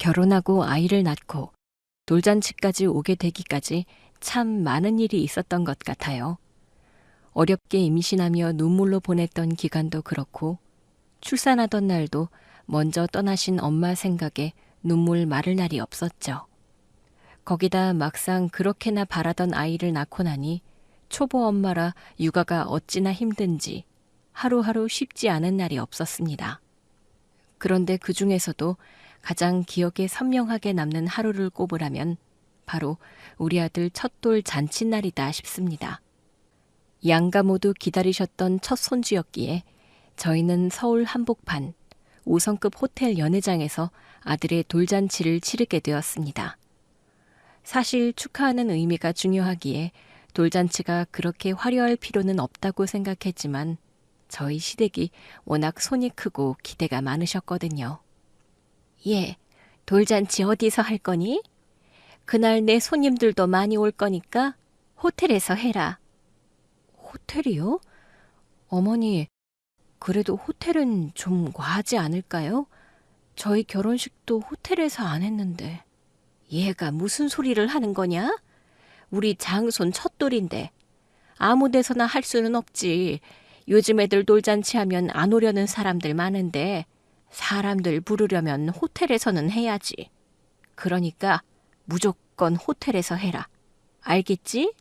결혼하고 아이를 낳고 돌잔치까지 오게 되기까지 참 많은 일이 있었던 것 같아요. 어렵게 임신하며 눈물로 보냈던 기간도 그렇고 출산하던 날도 먼저 떠나신 엄마 생각에 눈물 마를 날이 없었죠. 거기다 막상 그렇게나 바라던 아이를 낳고 나니 초보 엄마라 육아가 어찌나 힘든지 하루하루 쉽지 않은 날이 없었습니다. 그런데 그 중에서도 가장 기억에 선명하게 남는 하루를 꼽으라면 바로 우리 아들 첫돌 잔칫날이다 싶습니다. 양가 모두 기다리셨던 첫 손주였기에 저희는 서울 한복판 5성급 호텔 연회장에서 아들의 돌잔치를 치르게 되었습니다. 사실 축하하는 의미가 중요하기에 돌잔치가 그렇게 화려할 필요는 없다고 생각했지만 저희 시댁이 워낙 손이 크고 기대가 많으셨거든요. 예, 돌잔치 어디서 할 거니? 그날 내 손님들도 많이 올 거니까 호텔에서 해라. 호텔이요? 어머니, 그래도 호텔은 좀 과하지 않을까요? 저희 결혼식도 호텔에서 안 했는데. 얘가 무슨 소리를 하는 거냐? 우리 장손 첫돌인데. 아무 데서나 할 수는 없지. 요즘 애들 돌잔치 하면 안 오려는 사람들 많은데 사람들 부르려면 호텔에서는 해야지. 그러니까 무조건 호텔에서 해라. 알겠지?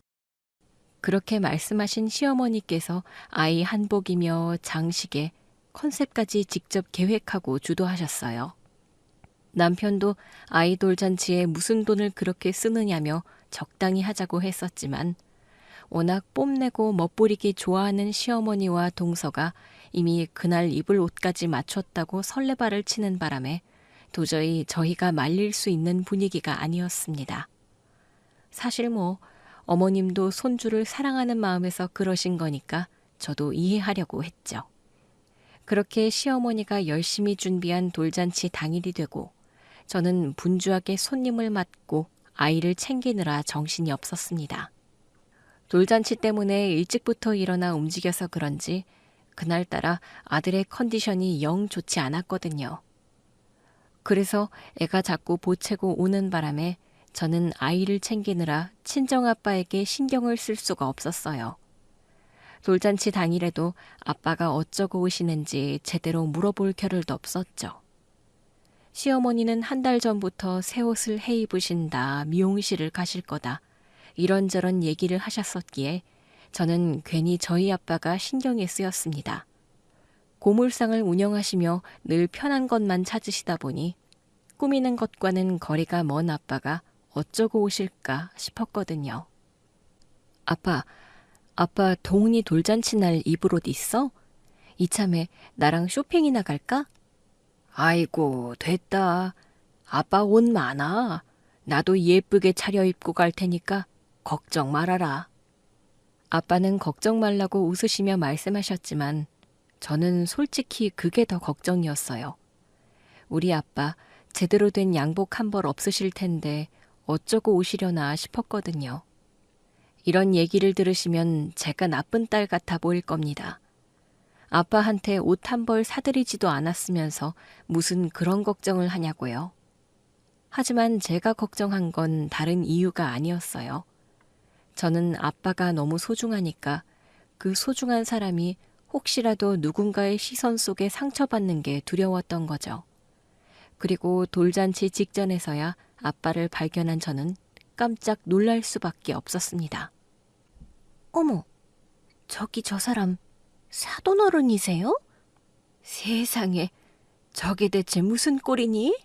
그렇게 말씀하신 시어머니께서 아이 한복이며 장식에 컨셉까지 직접 계획하고 주도하셨어요. 남편도 아이 돌잔치에 무슨 돈을 그렇게 쓰느냐며 적당히 하자고 했었지만 워낙 뽐내고 멋부리기 좋아하는 시어머니와 동서가 이미 그날 입을 옷까지 맞췄다고 설레발을 치는 바람에 도저히 저희가 말릴 수 있는 분위기가 아니었습니다. 사실 어머님도 손주를 사랑하는 마음에서 그러신 거니까 저도 이해하려고 했죠. 그렇게 시어머니가 열심히 준비한 돌잔치 당일이 되고 저는 분주하게 손님을 맞고 아이를 챙기느라 정신이 없었습니다. 돌잔치 때문에 일찍부터 일어나 움직여서 그런지 그날따라 아들의 컨디션이 영 좋지 않았거든요. 그래서 애가 자꾸 보채고 오는 바람에 저는 아이를 챙기느라 친정아빠에게 신경을 쓸 수가 없었어요. 돌잔치 당일에도 아빠가 어쩌고 오시는지 제대로 물어볼 겨를도 없었죠. 시어머니는 한 달 전부터 새 옷을 해 입으신다, 미용실을 가실 거다, 이런저런 얘기를 하셨었기에 저는 괜히 저희 아빠가 신경이 쓰였습니다. 고물상을 운영하시며 늘 편한 것만 찾으시다 보니 꾸미는 것과는 거리가 먼 아빠가 어쩌고 오실까 싶었거든요. 아빠 동훈이 돌잔치 날 입을 옷 있어? 이참에 나랑 쇼핑이나 갈까? 아이고, 됐다. 아빠 옷 많아. 나도 예쁘게 차려입고 갈 테니까 걱정 말아라. 아빠는 걱정 말라고 웃으시며 말씀하셨지만 저는 솔직히 그게 더 걱정이었어요. 우리 아빠 제대로 된 양복 한 벌 없으실 텐데 어쩌고 오시려나 싶었거든요. 이런 얘기를 들으시면 제가 나쁜 딸 같아 보일 겁니다. 아빠한테 옷 한 벌 사드리지도 않았으면서 무슨 그런 걱정을 하냐고요. 하지만 제가 걱정한 건 다른 이유가 아니었어요. 저는 아빠가 너무 소중하니까 그 소중한 사람이 혹시라도 누군가의 시선 속에 상처받는 게 두려웠던 거죠. 그리고 돌잔치 직전에서야 아빠를 발견한 저는 깜짝 놀랄 수밖에 없었습니다. 어머, 저기 저 사람 사돈 어른이세요? 세상에, 저게 대체 무슨 꼴이니?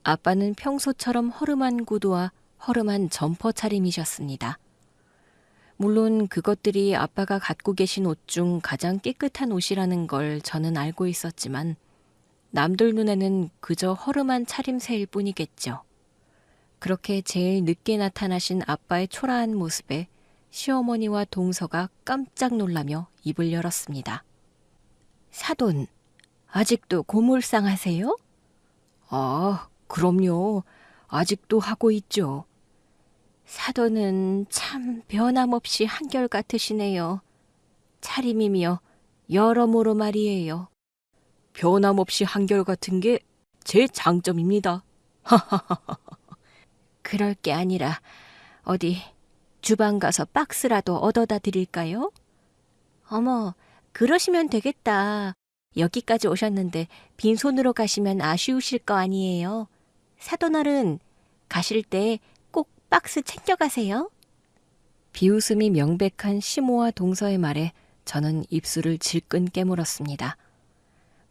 아빠는 평소처럼 허름한 구두와 허름한 점퍼 차림이셨습니다. 물론 그것들이 아빠가 갖고 계신 옷 중 가장 깨끗한 옷이라는 걸 저는 알고 있었지만 남들 눈에는 그저 허름한 차림새일 뿐이겠죠. 그렇게 제일 늦게 나타나신 아빠의 초라한 모습에 시어머니와 동서가 깜짝 놀라며 입을 열었습니다. 사돈, 아직도 고물상 하세요? 아, 그럼요. 아직도 하고 있죠. 사돈은 참 변함없이 한결같으시네요. 차림이며 여러모로 말이에요. 변함없이 한결같은 게 제 장점입니다. 그럴 게 아니라 어디 주방 가서 박스라도 얻어다 드릴까요? 어머, 그러시면 되겠다. 여기까지 오셨는데 빈손으로 가시면 아쉬우실 거 아니에요. 사돈어른, 가실 때 꼭 박스 챙겨가세요. 비웃음이 명백한 시모와 동서의 말에 저는 입술을 질끈 깨물었습니다.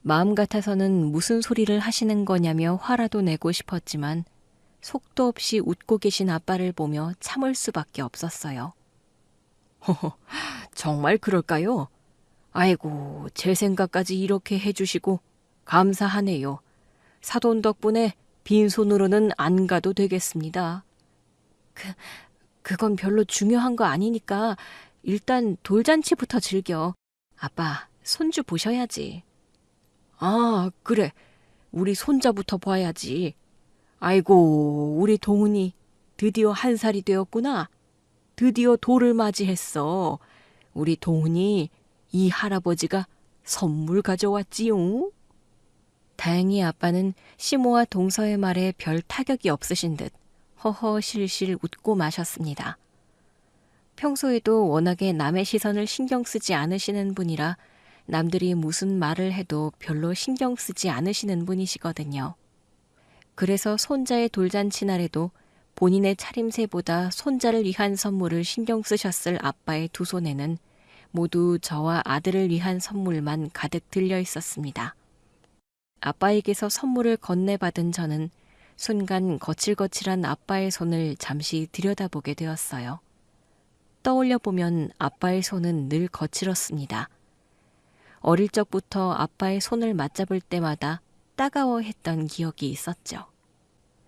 마음 같아서는 무슨 소리를 하시는 거냐며 화라도 내고 싶었지만 속도 없이 웃고 계신 아빠를 보며 참을 수밖에 없었어요. 허허, 정말 그럴까요? 아이고, 제 생각까지 이렇게 해주시고 감사하네요. 사돈 덕분에 빈손으로는 안 가도 되겠습니다. 그건 별로 중요한 거 아니니까 일단 돌잔치부터 즐겨. 아빠, 손주 보셔야지. 아, 그래. 우리 손자부터 봐야지. 아이고, 우리 동훈이 드디어 1살이 되었구나. 드디어 돌을 맞이했어. 우리 동훈이 이 할아버지가 선물 가져왔지요. 다행히 아빠는 시모와 동서의 말에 별 타격이 없으신 듯 허허실실 웃고 마셨습니다. 평소에도 워낙에 남의 시선을 신경 쓰지 않으시는 분이라 남들이 무슨 말을 해도 별로 신경 쓰지 않으시는 분이시거든요. 그래서 손자의 돌잔치 날에도 본인의 차림새보다 손자를 위한 선물을 신경 쓰셨을 아빠의 두 손에는 모두 저와 아들을 위한 선물만 가득 들려 있었습니다. 아빠에게서 선물을 건네받은 저는 순간 거칠거칠한 아빠의 손을 잠시 들여다보게 되었어요. 떠올려 보면 아빠의 손은 늘 거칠었습니다. 어릴 적부터 아빠의 손을 맞잡을 때마다 따가워했던 기억이 있었죠.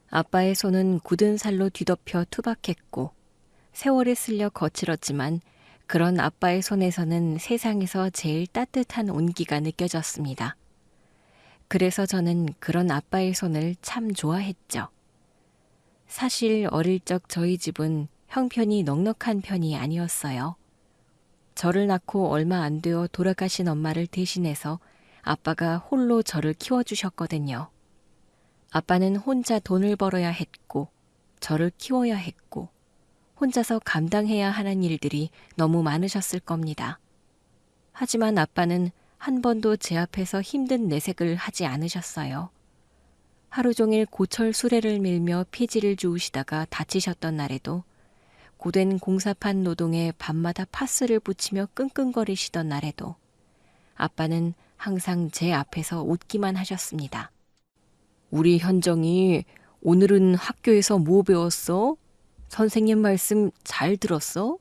아빠의 손은 굳은 살로 뒤덮여 투박했고 세월에 쓸려 거칠었지만 그런 아빠의 손에서는 세상에서 제일 따뜻한 온기가 느껴졌습니다. 그래서 저는 그런 아빠의 손을 참 좋아했죠. 사실 어릴 적 저희 집은 형편이 넉넉한 편이 아니었어요. 저를 낳고 얼마 안 되어 돌아가신 엄마를 대신해서 아빠가 홀로 저를 키워주셨거든요. 아빠는 혼자 돈을 벌어야 했고 저를 키워야 했고 혼자서 감당해야 하는 일들이 너무 많으셨을 겁니다. 하지만 아빠는 한 번도 제 앞에서 힘든 내색을 하지 않으셨어요. 하루 종일 고철 수레를 밀며 피지를 주우시다가 다치셨던 날에도 고된 공사판 노동에 밤마다 파스를 붙이며 끙끙거리시던 날에도 아빠는 항상 제 앞에서 웃기만 하셨습니다. 우리 현정이 오늘은 학교에서 뭐 배웠어? 선생님 말씀 잘 들었어?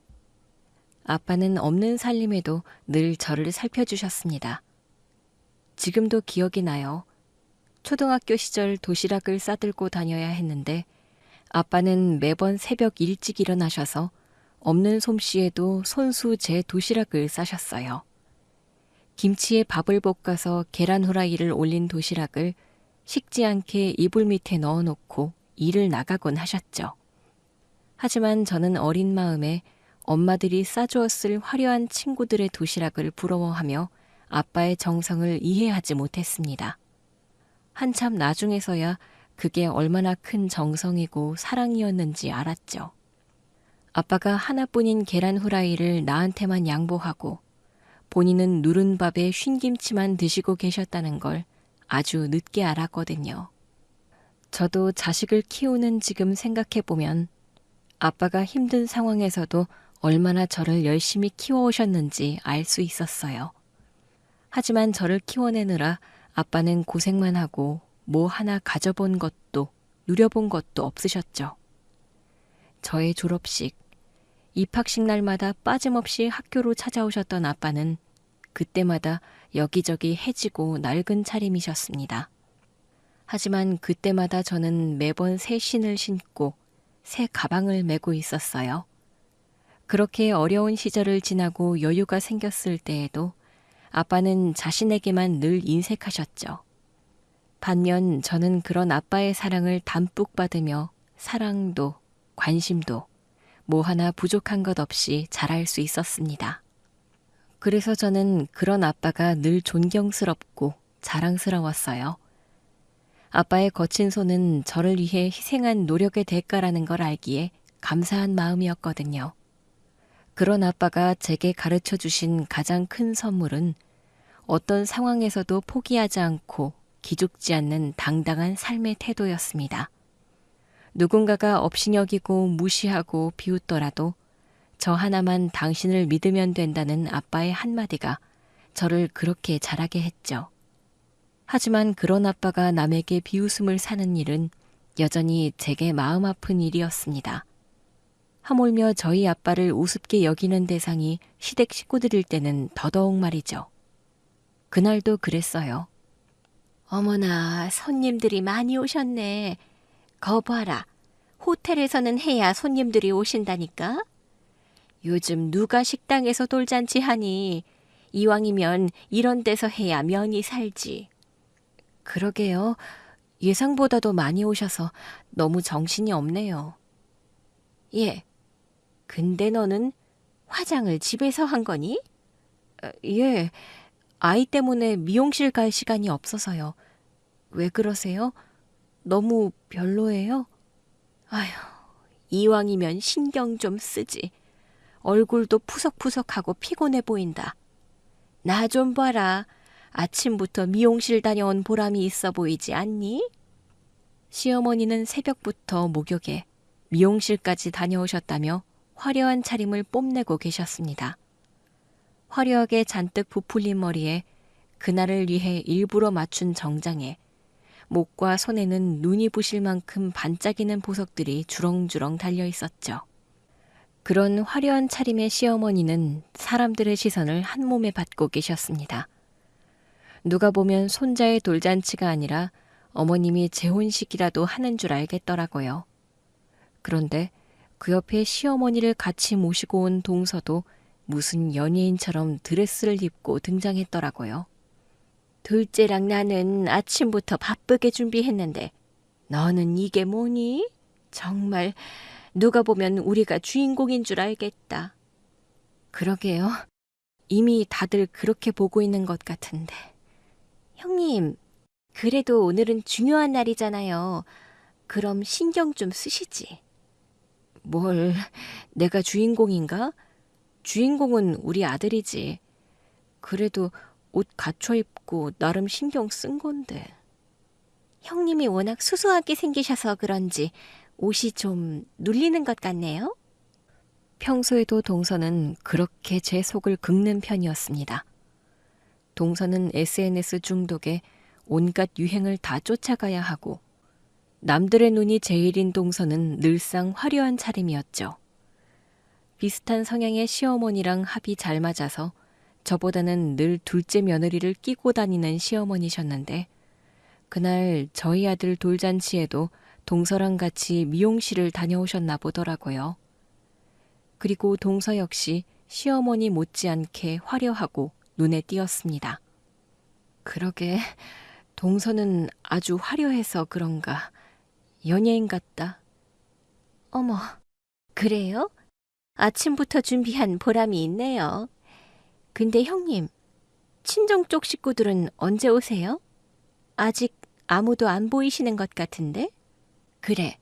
아빠는 없는 살림에도 늘 저를 살펴주셨습니다. 지금도 기억이 나요. 초등학교 시절 도시락을 싸들고 다녀야 했는데 아빠는 매번 새벽 일찍 일어나셔서 없는 솜씨에도 손수 제 도시락을 싸셨어요. 김치에 밥을 볶아서 계란 후라이를 올린 도시락을 식지 않게 이불 밑에 넣어놓고 일을 나가곤 하셨죠. 하지만 저는 어린 마음에 엄마들이 싸주었을 화려한 친구들의 도시락을 부러워하며 아빠의 정성을 이해하지 못했습니다. 한참 나중에서야 그게 얼마나 큰 정성이고 사랑이었는지 알았죠. 아빠가 하나뿐인 계란 후라이를 나한테만 양보하고 본인은 누른 밥에 쉰김치만 드시고 계셨다는 걸 아주 늦게 알았거든요. 저도 자식을 키우는 지금 생각해보면 아빠가 힘든 상황에서도 얼마나 저를 열심히 키워오셨는지 알 수 있었어요. 하지만 저를 키워내느라 아빠는 고생만 하고 뭐 하나 가져본 것도 누려본 것도 없으셨죠. 저의 졸업식, 입학식 날마다 빠짐없이 학교로 찾아오셨던 아빠는 그때마다 여기저기 해지고 낡은 차림이셨습니다. 하지만 그때마다 저는 매번 새 신을 신고 새 가방을 메고 있었어요. 그렇게 어려운 시절을 지나고 여유가 생겼을 때에도 아빠는 자신에게만 늘 인색하셨죠. 반면 저는 그런 아빠의 사랑을 담뿍 받으며 사랑도 관심도 뭐 하나 부족한 것 없이 자랄 수 있었습니다. 그래서 저는 그런 아빠가 늘 존경스럽고 자랑스러웠어요. 아빠의 거친 손은 저를 위해 희생한 노력의 대가라는 걸 알기에 감사한 마음이었거든요. 그런 아빠가 제게 가르쳐 주신 가장 큰 선물은 어떤 상황에서도 포기하지 않고 기죽지 않는 당당한 삶의 태도였습니다. 누군가가 업신여기고 무시하고 비웃더라도 저 하나만 당신을 믿으면 된다는 아빠의 한마디가 저를 그렇게 자라게 했죠. 하지만 그런 아빠가 남에게 비웃음을 사는 일은 여전히 제게 마음 아픈 일이었습니다. 하물며 저희 아빠를 우습게 여기는 대상이 시댁 식구들일 때는 더더욱 말이죠. 그날도 그랬어요. 어머나, 손님들이 많이 오셨네. 거 봐라. 호텔에서는 해야 손님들이 오신다니까. 요즘 누가 식당에서 돌잔치 하니 이왕이면 이런 데서 해야 면이 살지. 그러게요. 예상보다도 많이 오셔서 너무 정신이 없네요. 예. 근데 너는 화장을 집에서 한 거니? 예. 아이 때문에 미용실 갈 시간이 없어서요. 왜 그러세요? 너무 별로예요? 아휴, 이왕이면 신경 좀 쓰지. 얼굴도 푸석푸석하고 피곤해 보인다. 나 좀 봐라. 아침부터 미용실 다녀온 보람이 있어 보이지 않니? 시어머니는 새벽부터 목욕에 미용실까지 다녀오셨다며 화려한 차림을 뽐내고 계셨습니다. 화려하게 잔뜩 부풀린 머리에 그날을 위해 일부러 맞춘 정장에 목과 손에는 눈이 부실 만큼 반짝이는 보석들이 주렁주렁 달려 있었죠. 그런 화려한 차림의 시어머니는 사람들의 시선을 한 몸에 받고 계셨습니다. 누가 보면 손자의 돌잔치가 아니라 어머님이 재혼식이라도 하는 줄 알겠더라고요. 그런데 그 옆에 시어머니를 같이 모시고 온 동서도 무슨 연예인처럼 드레스를 입고 등장했더라고요. 둘째랑 나는 아침부터 바쁘게 준비했는데 너는 이게 뭐니? 정말 누가 보면 우리가 주인공인 줄 알겠다. 그러게요. 이미 다들 그렇게 보고 있는 것 같은데. 형님, 그래도 오늘은 중요한 날이잖아요. 그럼 신경 좀 쓰시지. 뭘, 내가 주인공인가? 주인공은 우리 아들이지. 그래도 옷 갖춰 입고 나름 신경 쓴 건데. 형님이 워낙 수수하게 생기셔서 그런지 옷이 좀 눌리는 것 같네요. 평소에도 동서는 그렇게 제 속을 긁는 편이었습니다. 동서는 SNS 중독에 온갖 유행을 다 쫓아가야 하고 남들의 눈이 제일인 동서는 늘상 화려한 차림이었죠. 비슷한 성향의 시어머니랑 합이 잘 맞아서 저보다는 늘 둘째 며느리를 끼고 다니는 시어머니셨는데 그날 저희 아들 돌잔치에도 동서랑 같이 미용실을 다녀오셨나 보더라고요. 그리고 동서 역시 시어머니 못지않게 화려하고 눈에 띄었습니다. 그러게 동서는 아주 화려해서 그런가 연예인 같다. 어머, 그래요? 아침부터 준비한 보람이 있네요. 근데 형님, 친정 쪽 식구들은 언제 오세요? 아직 아무도 안 보이시는 것 같은데? 그래,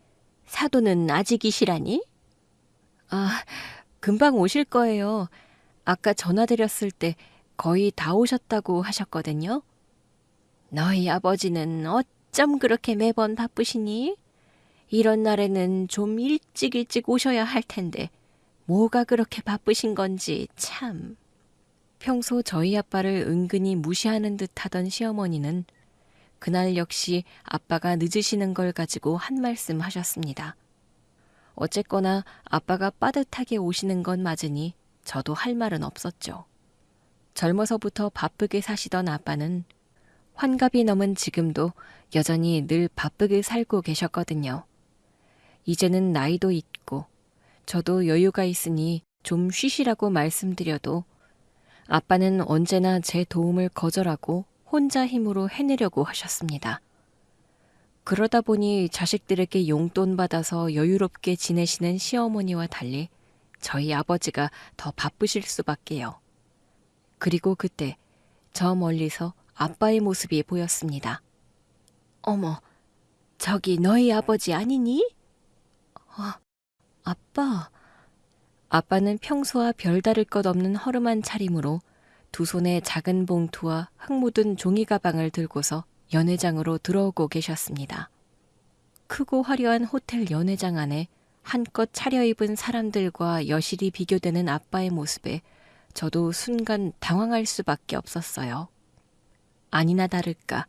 사돈은 아직이시라니? 아, 금방 오실 거예요. 아까 전화드렸을 때 거의 다 오셨다고 하셨거든요. 너희 아버지는 어쩜 그렇게 매번 바쁘시니? 이런 날에는 좀 일찍 오셔야 할 텐데 뭐가 그렇게 바쁘신 건지 참. 평소 저희 아빠를 은근히 무시하는 듯 하던 시어머니는 그날 역시 아빠가 늦으시는 걸 가지고 한 말씀 하셨습니다. 어쨌거나 아빠가 빠듯하게 오시는 건 맞으니 저도 할 말은 없었죠. 젊어서부터 바쁘게 사시던 아빠는 환갑이 넘은 지금도 여전히 늘 바쁘게 살고 계셨거든요. 이제는 나이도 있고 저도 여유가 있으니 좀 쉬시라고 말씀드려도 아빠는 언제나 제 도움을 거절하고 혼자 힘으로 해내려고 하셨습니다. 그러다 보니 자식들에게 용돈 받아서 여유롭게 지내시는 시어머니와 달리 저희 아버지가 더 바쁘실 수밖에요. 그리고 그때 저 멀리서 아빠의 모습이 보였습니다. 어머, 저기 너희 아버지 아니니? 아, 아빠. 아빠는 평소와 별다를 것 없는 허름한 차림으로 두 손에 작은 봉투와 흙 묻은 종이 가방을 들고서 연회장으로 들어오고 계셨습니다. 크고 화려한 호텔 연회장 안에 한껏 차려입은 사람들과 여실히 비교되는 아빠의 모습에 저도 순간 당황할 수밖에 없었어요. 아니나 다를까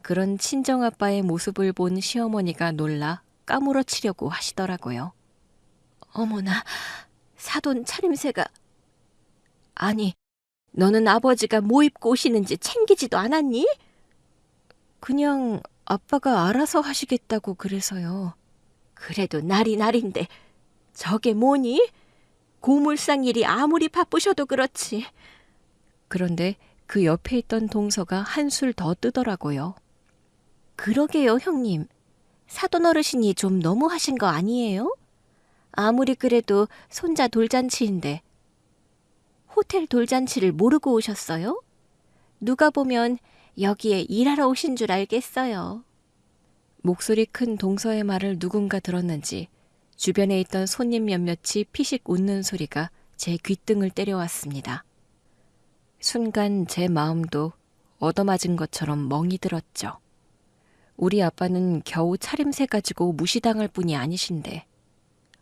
그런 친정아빠의 모습을 본 시어머니가 놀라 까무러치려고 하시더라고요. 어머나, 사돈 차림새가... 아니, 너는 아버지가 뭐 입고 오시는지 챙기지도 않았니? 그냥 아빠가 알아서 하시겠다고 그래서요. 그래도 날이 날인데 저게 뭐니? 고물상 일이 아무리 바쁘셔도 그렇지. 그런데 그 옆에 있던 동서가 한술 더 뜨더라고요. 그러게요, 형님. 사돈 어르신이 좀 너무하신 거 아니에요? 아무리 그래도 손자 돌잔치인데. 호텔 돌잔치를 모르고 오셨어요? 누가 보면 여기에 일하러 오신 줄 알겠어요. 목소리 큰 동서의 말을 누군가 들었는지 주변에 있던 손님 몇몇이 피식 웃는 소리가 제 귓등을 때려왔습니다. 순간 제 마음도 얻어맞은 것처럼 멍이 들었죠. 우리 아빠는 겨우 차림새 가지고 무시당할 뿐이 아니신데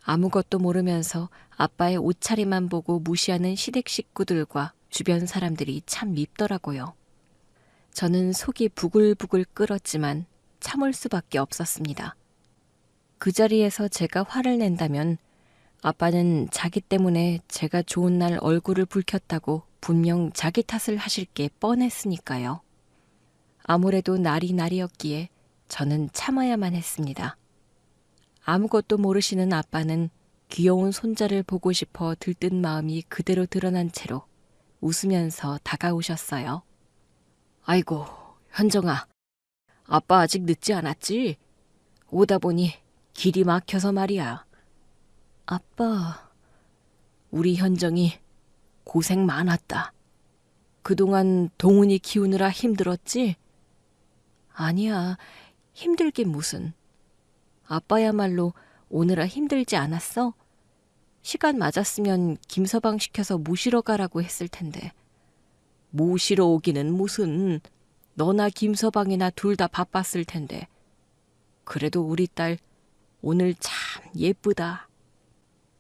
아무것도 모르면서 아빠의 옷차림만 보고 무시하는 시댁 식구들과 주변 사람들이 참 밉더라고요. 저는 속이 부글부글 끓었지만 참을 수밖에 없었습니다. 그 자리에서 제가 화를 낸다면 아빠는 자기 때문에 제가 좋은 날 얼굴을 붉혔다고 분명 자기 탓을 하실 게 뻔했으니까요. 아무래도 날이 날이었기에 저는 참아야만 했습니다. 아무것도 모르시는 아빠는 귀여운 손자를 보고 싶어 들뜬 마음이 그대로 드러난 채로 웃으면서 다가오셨어요. 아이고, 현정아. 아빠 아직 늦지 않았지? 오다 보니 길이 막혀서 말이야. 아빠, 우리 현정이 고생 많았다. 그동안 동훈이 키우느라 힘들었지? 아니야, 힘들긴 무슨. 아빠야말로 오느라 힘들지 않았어? 시간 맞았으면 김서방 시켜서 모시러 가라고 했을 텐데. 모시러 오기는 무슨, 너나 김서방이나 둘 다 바빴을 텐데. 그래도 우리 딸 오늘 참 예쁘다.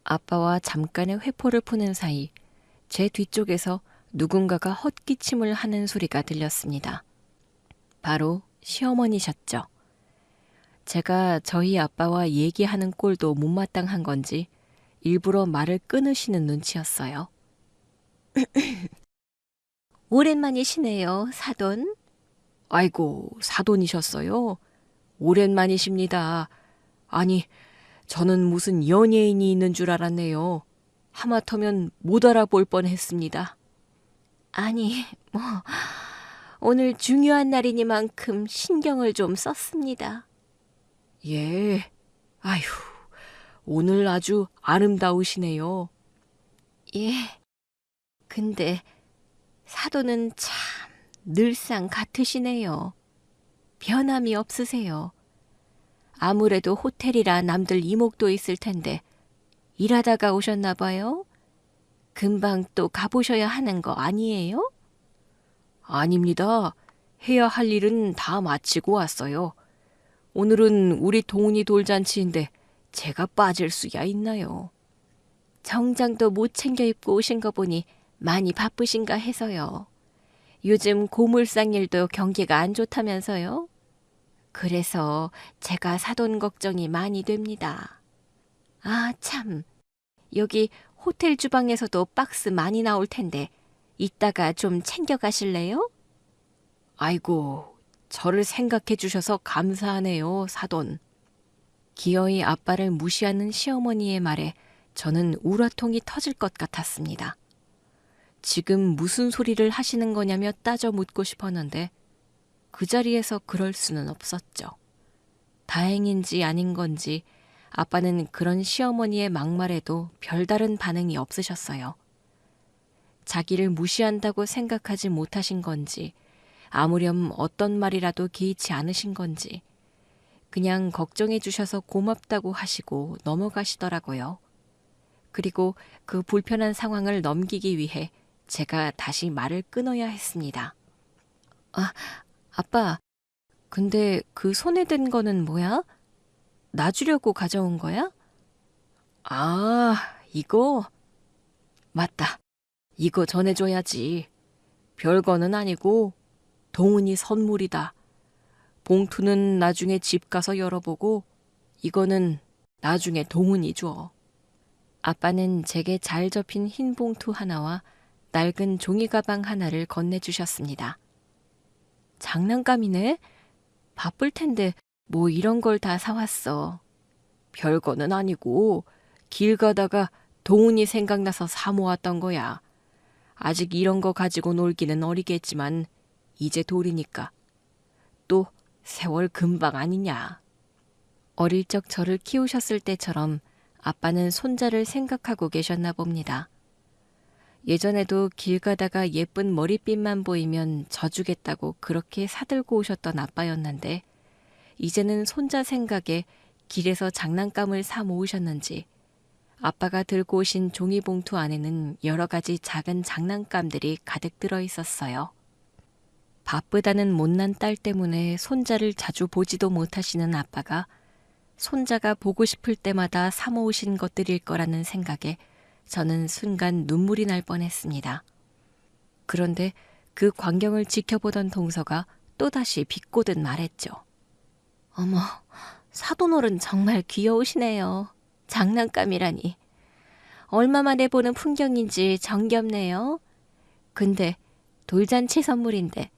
아빠와 잠깐의 회포를 푸는 사이 제 뒤쪽에서 누군가가 헛기침을 하는 소리가 들렸습니다. 바로 시어머니셨죠. 제가 저희 아빠와 얘기하는 꼴도 못마땅한 건지 일부러 말을 끊으시는 눈치였어요. 오랜만이시네요, 사돈. 아이고, 사돈이셨어요? 오랜만이십니다. 아니, 저는 무슨 연예인이 있는 줄 알았네요. 하마터면 못 알아볼 뻔했습니다. 아니, 오늘 중요한 날이니만큼 신경을 좀 썼습니다. 예, 아휴, 오늘 아주 아름다우시네요. 예, 근데 사돈은 참 늘상 같으시네요. 변함이 없으세요. 아무래도 호텔이라 남들 이목도 있을 텐데 일하다가 오셨나 봐요? 금방 또 가보셔야 하는 거 아니에요? 아닙니다. 해야 할 일은 다 마치고 왔어요. 오늘은 우리 동훈이 돌잔치인데 제가 빠질 수야 있나요? 정장도 못 챙겨 입고 오신 거 보니 많이 바쁘신가 해서요. 요즘 고물상 일도 경기가 안 좋다면서요? 그래서 제가 사돈 걱정이 많이 됩니다. 아, 참. 여기 호텔 주방에서도 박스 많이 나올 텐데 이따가 좀 챙겨 가실래요? 아이고, 저를 생각해 주셔서 감사하네요, 사돈. 기어이 아빠를 무시하는 시어머니의 말에 저는 우라통이 터질 것 같았습니다. 지금 무슨 소리를 하시는 거냐며 따져 묻고 싶었는데 그 자리에서 그럴 수는 없었죠. 다행인지 아닌 건지 아빠는 그런 시어머니의 막말에도 별다른 반응이 없으셨어요. 자기를 무시한다고 생각하지 못하신 건지 아무렴 어떤 말이라도 개의치 않으신 건지 그냥 걱정해 주셔서 고맙다고 하시고 넘어가시더라고요. 그리고 그 불편한 상황을 넘기기 위해 제가 다시 말을 끊어야 했습니다. 아, 아빠, 근데 그 손에 든 거는 뭐야? 놔주려고 가져온 거야? 아, 이거? 맞다. 이거 전해줘야지. 별거는 아니고 동은이 선물이다. 봉투는 나중에 집 가서 열어보고 이거는 나중에 동은이 줘. 아빠는 제게 잘 접힌 흰 봉투 하나와 낡은 종이 가방 하나를 건네주셨습니다. 장난감이네? 바쁠 텐데 뭐 이런 걸 다 사왔어. 별거는 아니고 길 가다가 동은이 생각나서 사 모았던 거야. 아직 이런 거 가지고 놀기는 어리겠지만 이제 돌이니까. 또 세월 금방 아니냐. 어릴 적 저를 키우셨을 때처럼 아빠는 손자를 생각하고 계셨나 봅니다. 예전에도 길 가다가 예쁜 머리핀만 보이면 져주겠다고 그렇게 사들고 오셨던 아빠였는데 이제는 손자 생각에 길에서 장난감을 사 모으셨는지 아빠가 들고 오신 종이봉투 안에는 여러 가지 작은 장난감들이 가득 들어 있었어요. 바쁘다는 못난 딸 때문에 손자를 자주 보지도 못하시는 아빠가 손자가 보고 싶을 때마다 사 모으신 것들일 거라는 생각에 저는 순간 눈물이 날 뻔했습니다. 그런데 그 광경을 지켜보던 동서가 또다시 비꼬듯 말했죠. 어머, 사돈어른 정말 귀여우시네요. 장난감이라니. 얼마 만에 보는 풍경인지 정겹네요. 근데 돌잔치 선물인데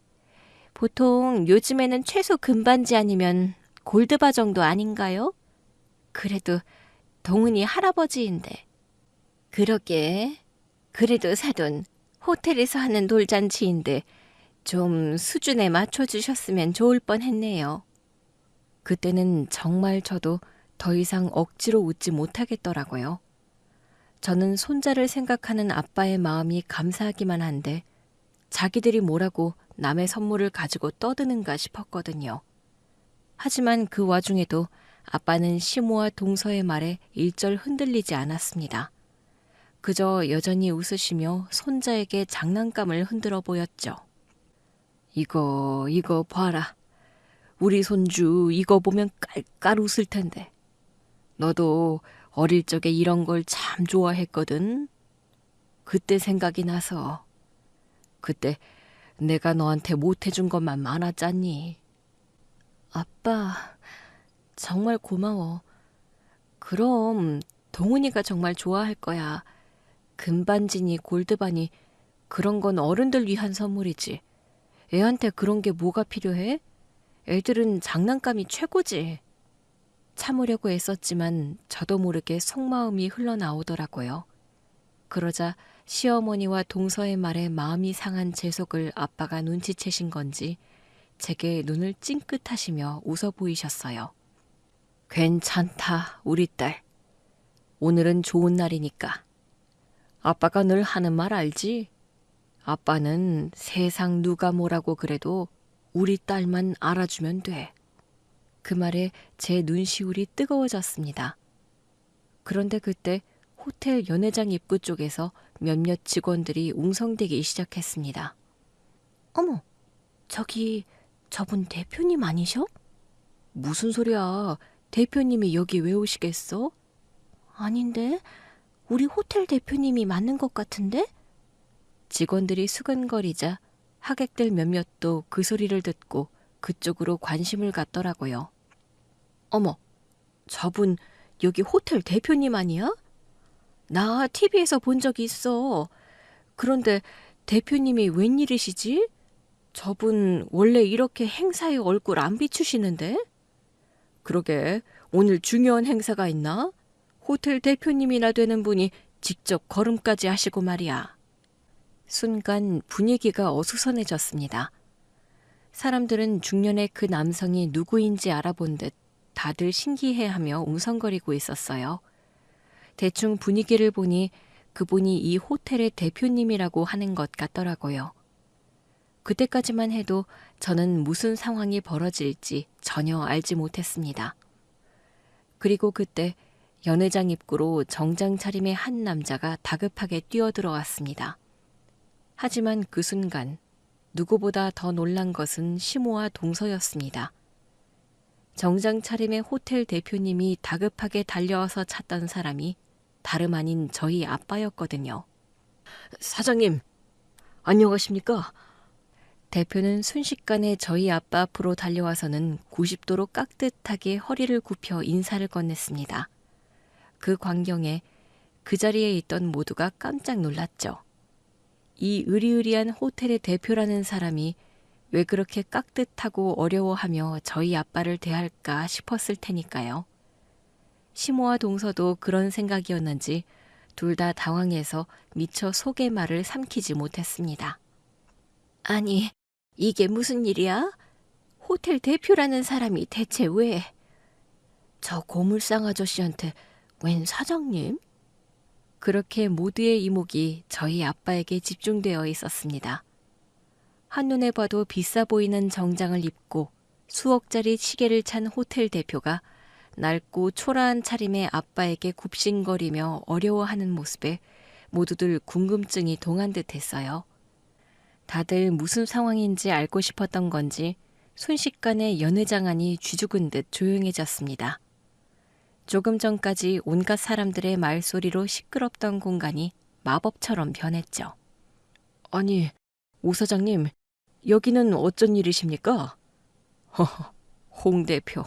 보통 요즘에는 최소 금반지 아니면 골드바 정도 아닌가요? 그래도 동은이 할아버지인데. 그러게. 그래도 사돈, 호텔에서 하는 돌잔치인데 좀 수준에 맞춰주셨으면 좋을 뻔했네요. 그때는 정말 저도 더 이상 억지로 웃지 못하겠더라고요. 저는 손자를 생각하는 아빠의 마음이 감사하기만 한데 자기들이 뭐라고 남의 선물을 가지고 떠드는가 싶었거든요. 하지만 그 와중에도 아빠는 시모와 동서의 말에 일절 흔들리지 않았습니다. 그저 여전히 웃으시며 손자에게 장난감을 흔들어 보였죠. 이거 봐라. 우리 손주 이거 보면 깔깔 웃을 텐데. 너도 어릴 적에 이런 걸 참 좋아했거든. 그때 생각이 나서. 그때 내가 너한테 못해준 것만 많았잖니. 아빠, 정말 고마워. 그럼 동은이가 정말 좋아할 거야. 금반지니 골드바니 그런 건 어른들 위한 선물이지. 애한테 그런 게 뭐가 필요해? 애들은 장난감이 최고지. 참으려고 애썼지만 저도 모르게 속마음이 흘러나오더라고요. 그러자 시어머니와 동서의 말에 마음이 상한 제 속을 아빠가 눈치채신 건지 제게 눈을 찡긋하시며 웃어 보이셨어요. 괜찮다, 우리 딸. 오늘은 좋은 날이니까. 아빠가 늘 하는 말 알지? 아빠는 세상 누가 뭐라고 그래도 우리 딸만 알아주면 돼. 그 말에 제 눈시울이 뜨거워졌습니다. 그런데 그때 호텔 연회장 입구 쪽에서 몇몇 직원들이 웅성대기 시작했습니다. 어머, 저분 대표님 아니셔? 무슨 소리야. 대표님이 여기 왜 오시겠어? 아닌데, 우리 호텔 대표님이 맞는 것 같은데? 직원들이 수근거리자 하객들 몇몇도 그 소리를 듣고 그쪽으로 관심을 갖더라고요. 어머, 저분 여기 호텔 대표님 아니야? 나 TV에서 본 적이 있어. 그런데 대표님이 웬일이시지? 저분 원래 이렇게 행사에 얼굴 안 비추시는데? 그러게, 오늘 중요한 행사가 있나? 호텔 대표님이나 되는 분이 직접 걸음까지 하시고 말이야. 순간 분위기가 어수선해졌습니다. 사람들은 중년의 그 남성이 누구인지 알아본 듯 다들 신기해하며 웅성거리고 있었어요. 대충 분위기를 보니 그분이 이 호텔의 대표님이라고 하는 것 같더라고요. 그때까지만 해도 저는 무슨 상황이 벌어질지 전혀 알지 못했습니다. 그리고 그때 연회장 입구로 정장 차림의 한 남자가 다급하게 뛰어들어왔습니다. 하지만 그 순간 누구보다 더 놀란 것은 시모와 동서였습니다. 정장 차림의 호텔 대표님이 다급하게 달려와서 찾던 사람이 다름 아닌 저희 아빠였거든요. 사장님, 안녕하십니까? 대표는 순식간에 저희 아빠 앞으로 달려와서는 90도로 깍듯하게 허리를 굽혀 인사를 건넸습니다. 그 광경에 그 자리에 있던 모두가 깜짝 놀랐죠. 이 으리으리한 호텔의 대표라는 사람이 왜 그렇게 깍듯하고 어려워하며 저희 아빠를 대할까 싶었을 테니까요. 시모와 동서도 그런 생각이었는지 둘 다 당황해서 미처 속의 말을 삼키지 못했습니다. 아니, 이게 무슨 일이야? 호텔 대표라는 사람이 대체 왜? 저 고물상 아저씨한테 웬 사장님? 그렇게 모두의 이목이 저희 아빠에게 집중되어 있었습니다. 한눈에 봐도 비싸 보이는 정장을 입고 수억짜리 시계를 찬 호텔 대표가 낡고 초라한 차림의 아빠에게 굽신거리며 어려워하는 모습에 모두들 궁금증이 동한 듯했어요. 다들 무슨 상황인지 알고 싶었던 건지 순식간에 연회장 안이 쥐죽은 듯 조용해졌습니다. 조금 전까지 온갖 사람들의 말소리로 시끄럽던 공간이 마법처럼 변했죠. 아니, 오 사장님, 여기는 어쩐 일이십니까? 허허, 홍 대표,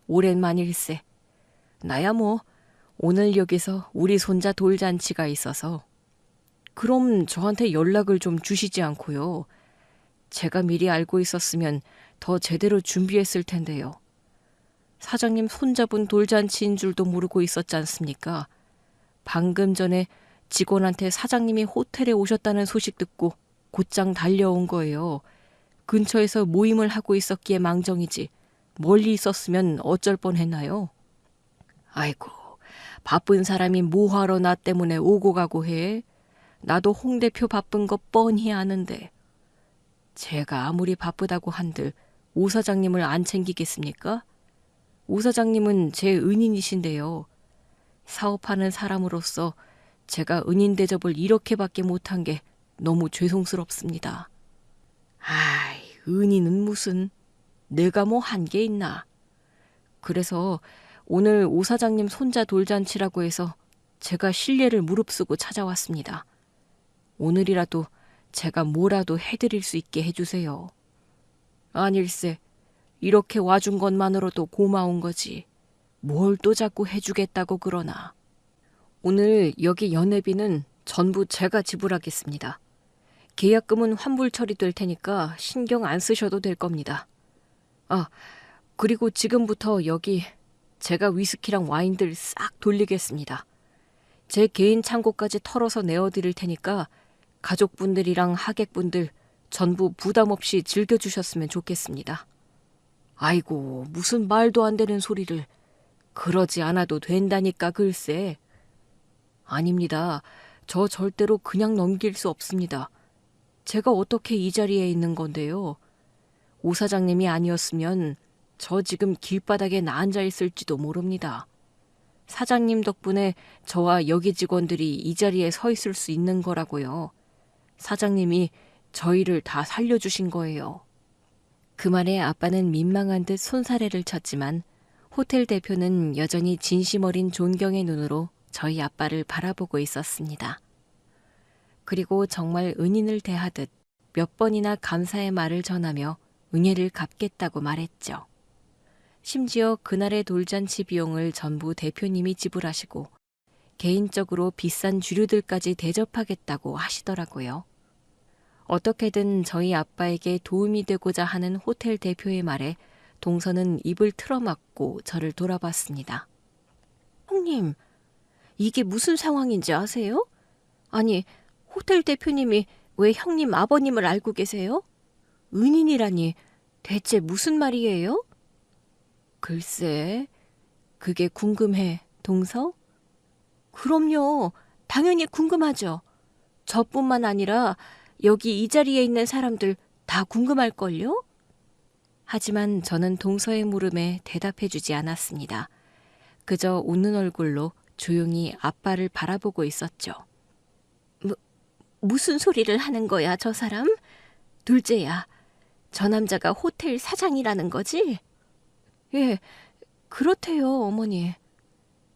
오랜만일세. 나야 뭐 오늘 여기서 우리 손자 돌잔치가 있어서. 그럼 저한테 연락을 좀 주시지 않고요. 제가 미리 알고 있었으면 더 제대로 준비했을 텐데요. 사장님 손자분 돌잔치인 줄도 모르고 있었지 않습니까? 방금 전에 직원한테 사장님이 호텔에 오셨다는 소식 듣고 곧장 달려온 거예요. 근처에서 모임을 하고 있었기에 망정이지 멀리 있었으면 어쩔 뻔했나요? 아이고, 바쁜 사람이 뭐하러 나 때문에 오고 가고 해? 나도 홍 대표 바쁜 거 뻔히 아는데. 제가 아무리 바쁘다고 한들 오 사장님을 안 챙기겠습니까? 오 사장님은 제 은인이신데요. 사업하는 사람으로서 제가 은인 대접을 이렇게밖에 못한 게 너무 죄송스럽습니다. 아이, 은인은 무슨, 내가 뭐 한 게 있나. 그래서 오늘 오 사장님 손자 돌잔치라고 해서 제가 실례를 무릅쓰고 찾아왔습니다. 오늘이라도 제가 뭐라도 해드릴 수 있게 해주세요. 아닐세, 이렇게 와준 것만으로도 고마운 거지. 뭘 또 자꾸 해주겠다고 그러나. 오늘 여기 연회비는 전부 제가 지불하겠습니다. 계약금은 환불 처리될 테니까 신경 안 쓰셔도 될 겁니다. 아, 그리고 지금부터 여기 제가 위스키랑 와인들 싹 돌리겠습니다. 제 개인 창고까지 털어서 내어드릴 테니까 가족분들이랑 하객분들 전부 부담 없이 즐겨주셨으면 좋겠습니다. 아이고, 무슨 말도 안 되는 소리를. 그러지 않아도 된다니까 글쎄. 아닙니다. 저 절대로 그냥 넘길 수 없습니다. 제가 어떻게 이 자리에 있는 건데요. 오 사장님이 아니었으면 저 지금 길바닥에 앉아 있을지도 모릅니다. 사장님 덕분에 저와 여기 직원들이 이 자리에 서 있을 수 있는 거라고요. 사장님이 저희를 다 살려주신 거예요. 그 말에 아빠는 민망한 듯 손사래를 쳤지만 호텔 대표는 여전히 진심 어린 존경의 눈으로 저희 아빠를 바라보고 있었습니다. 그리고 정말 은인을 대하듯 몇 번이나 감사의 말을 전하며 은혜를 갚겠다고 말했죠. 심지어 그날의 돌잔치 비용을 전부 대표님이 지불하시고 개인적으로 비싼 주류들까지 대접하겠다고 하시더라고요. 어떻게든 저희 아빠에게 도움이 되고자 하는 호텔 대표의 말에 동서는 입을 틀어막고 저를 돌아봤습니다. 형님, 이게 무슨 상황인지 아세요? 아니, 호텔 대표님이 왜 형님 아버님을 알고 계세요? 은인이라니 대체 무슨 말이에요? 글쎄, 그게 궁금해, 동서? 그럼요, 당연히 궁금하죠. 저뿐만 아니라 여기 이 자리에 있는 사람들 다 궁금할걸요? 하지만 저는 동서의 물음에 대답해주지 않았습니다. 그저 웃는 얼굴로 조용히 아빠를 바라보고 있었죠. 무슨 소리를 하는 거야, 저 사람? 둘째야, 저 남자가 호텔 사장이라는 거지? 예, 그렇대요, 어머니.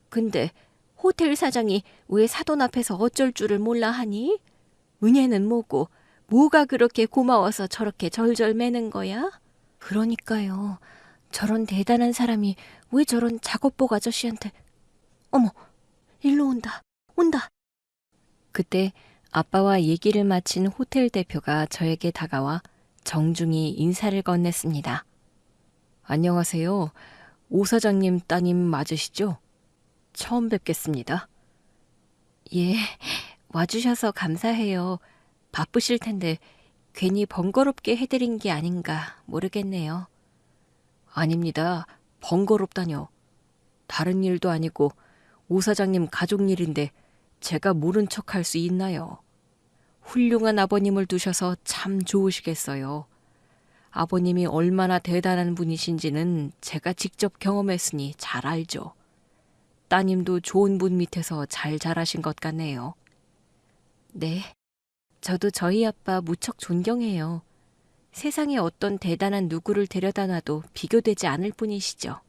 근데 호텔 사장이 왜 사돈 앞에서 어쩔 줄을 몰라 하니? 은혜는 뭐고, 뭐가 그렇게 고마워서 저렇게 절절 매는 거야? 그러니까요. 저런 대단한 사람이 왜 저런 작업복 아저씨한테... 어머, 일로 온다, 온다. 그때 아빠와 얘기를 마친 호텔 대표가 저에게 다가와 정중히 인사를 건넸습니다. 안녕하세요. 오 사장님 따님 맞으시죠? 처음 뵙겠습니다. 예, 와주셔서 감사해요. 바쁘실 텐데 괜히 번거롭게 해드린 게 아닌가 모르겠네요. 아닙니다. 번거롭다뇨. 다른 일도 아니고 오 사장님 가족 일인데 제가 모른 척할 수 있나요? 훌륭한 아버님을 두셔서 참 좋으시겠어요. 아버님이 얼마나 대단한 분이신지는 제가 직접 경험했으니 잘 알죠. 따님도 좋은 분 밑에서 잘 자라신 것 같네요. 네, 저도 저희 아빠 무척 존경해요. 세상에 어떤 대단한 누구를 데려다 놔도 비교되지 않을 뿐이시죠.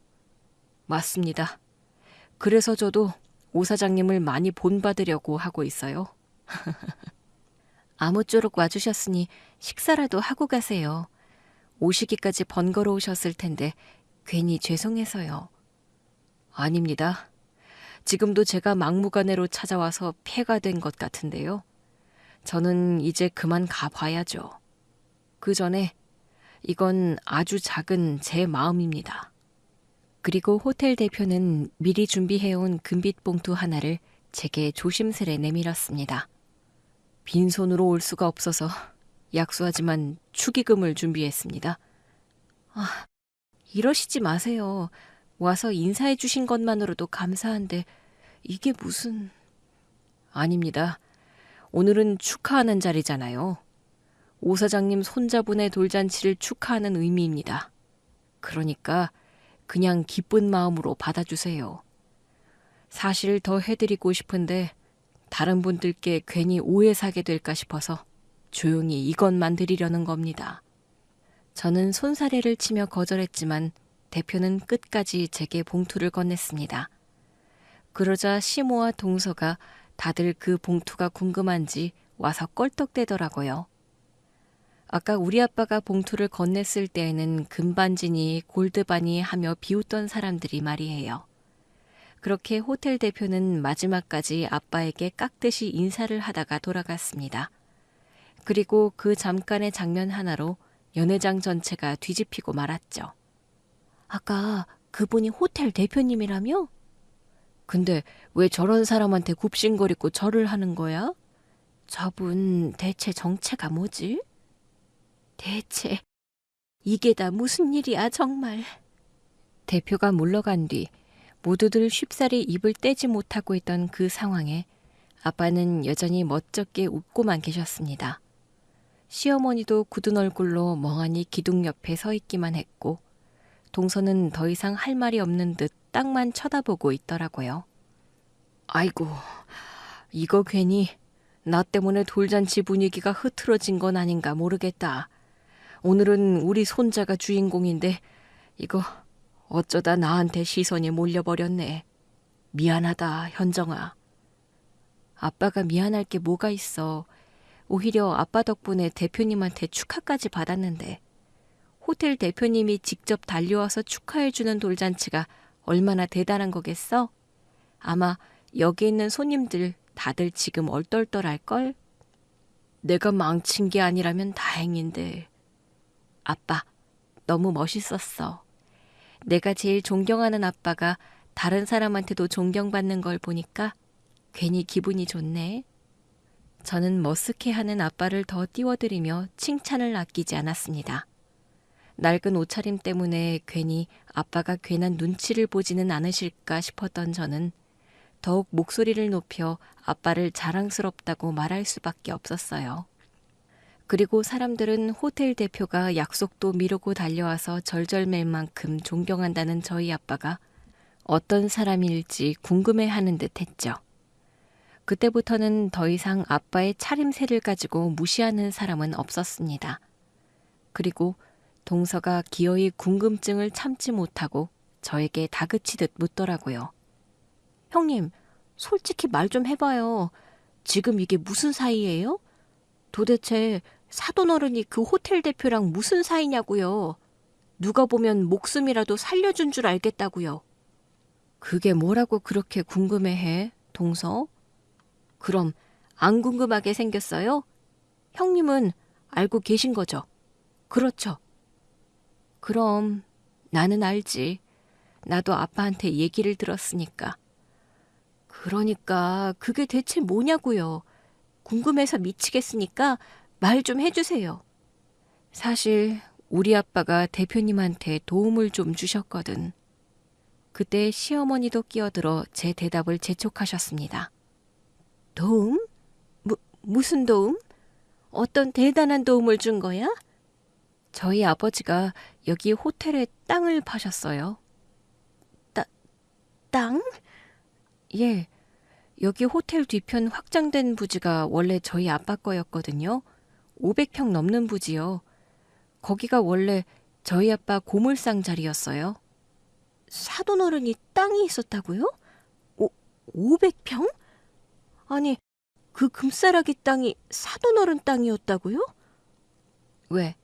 맞습니다. 그래서 저도 오 사장님을 많이 본받으려고 하고 있어요. 아무쪼록 와주셨으니 식사라도 하고 가세요. 오시기까지 번거로우셨을 텐데 괜히 죄송해서요. 아닙니다. 지금도 제가 막무가내로 찾아와서 폐가 된 것 같은데요. 저는 이제 그만 가봐야죠. 그 전에 이건 아주 작은 제 마음입니다. 그리고 호텔 대표는 미리 준비해온 금빛 봉투 하나를 제게 조심스레 내밀었습니다. 빈손으로 올 수가 없어서 약수하지만 축의금을 준비했습니다. 아, 이러시지 마세요. 와서 인사해 주신 것만으로도 감사한데 이게 무슨... 아닙니다. 오늘은 축하하는 자리잖아요. 오 사장님 손자분의 돌잔치를 축하하는 의미입니다. 그러니까 그냥 기쁜 마음으로 받아주세요. 사실 더 해드리고 싶은데 다른 분들께 괜히 오해 사게 될까 싶어서 조용히 이것만 드리려는 겁니다. 저는 손사래를 치며 거절했지만 대표는 끝까지 제게 봉투를 건넸습니다. 그러자 시모와 동서가 다들 그 봉투가 궁금한지 와서 껄떡대더라고요. 아까 우리 아빠가 봉투를 건넸을 때에는 금반지니 골드바니 하며 비웃던 사람들이 말이에요. 그렇게 호텔 대표는 마지막까지 아빠에게 깍듯이 인사를 하다가 돌아갔습니다. 그리고 그 잠깐의 장면 하나로 연회장 전체가 뒤집히고 말았죠. 아까 그분이 호텔 대표님이라며? 근데 왜 저런 사람한테 굽신거리고 절을 하는 거야? 저분 대체 정체가 뭐지? 대체 이게 다 무슨 일이야 정말. 대표가 물러간 뒤 모두들 쉽사리 입을 떼지 못하고 있던 그 상황에 아빠는 여전히 멋쩍게 웃고만 계셨습니다. 시어머니도 굳은 얼굴로 멍하니 기둥 옆에 서 있기만 했고 동서는 더 이상 할 말이 없는 듯 땅만 쳐다보고 있더라고요. 아이고, 이거 괜히 나 때문에 돌잔치 분위기가 흐트러진 건 아닌가 모르겠다. 오늘은 우리 손자가 주인공인데 이거 어쩌다 나한테 시선이 몰려버렸네. 미안하다, 현정아. 아빠가 미안할 게 뭐가 있어. 오히려 아빠 덕분에 대표님한테 축하까지 받았는데 호텔 대표님이 직접 달려와서 축하해주는 돌잔치가 얼마나 대단한 거겠어? 아마 여기 있는 손님들 다들 지금 얼떨떨할걸? 내가 망친 게 아니라면 다행인데. 아빠, 너무 멋있었어. 내가 제일 존경하는 아빠가 다른 사람한테도 존경받는 걸 보니까 괜히 기분이 좋네. 저는 머쓱해하는 아빠를 더 띄워드리며 칭찬을 아끼지 않았습니다. 낡은 옷차림 때문에 괜히 아빠가 괜한 눈치를 보지는 않으실까 싶었던 저는 더욱 목소리를 높여 아빠를 자랑스럽다고 말할 수밖에 없었어요. 그리고 사람들은 호텔 대표가 약속도 미루고 달려와서 절절맬 만큼 존경한다는 저희 아빠가 어떤 사람일지 궁금해하는 듯 했죠. 그때부터는 더 이상 아빠의 차림새를 가지고 무시하는 사람은 없었습니다. 그리고 동서가 기어이 궁금증을 참지 못하고 저에게 다그치듯 묻더라고요. 형님, 솔직히 말 좀 해봐요. 지금 이게 무슨 사이예요? 도대체 사돈어른이 그 호텔 대표랑 무슨 사이냐고요. 누가 보면 목숨이라도 살려준 줄 알겠다고요. 그게 뭐라고 그렇게 궁금해해, 동서? 그럼 안 궁금하게 생겼어요? 형님은 알고 계신 거죠? 그렇죠. 그럼 나는 알지. 나도 아빠한테 얘기를 들었으니까. 그러니까 그게 대체 뭐냐고요. 궁금해서 미치겠으니까 말 좀 해주세요. 사실 우리 아빠가 대표님한테 도움을 좀 주셨거든. 그때 시어머니도 끼어들어 제 대답을 재촉하셨습니다. 도움? 무슨 도움? 어떤 대단한 도움을 준 거야? 저희 아버지가 여기 호텔에 땅을 파셨어요. 땅? 예, 여기 호텔 뒤편 확장된 부지가 원래 저희 아빠 거였거든요. 500평 넘는 부지요. 거기가 원래 저희 아빠 고물상 자리였어요. 사돈어른이 땅이 있었다고요? 500평? 아니, 그 금싸라기 땅이 사돈어른 땅이었다고요? 왜?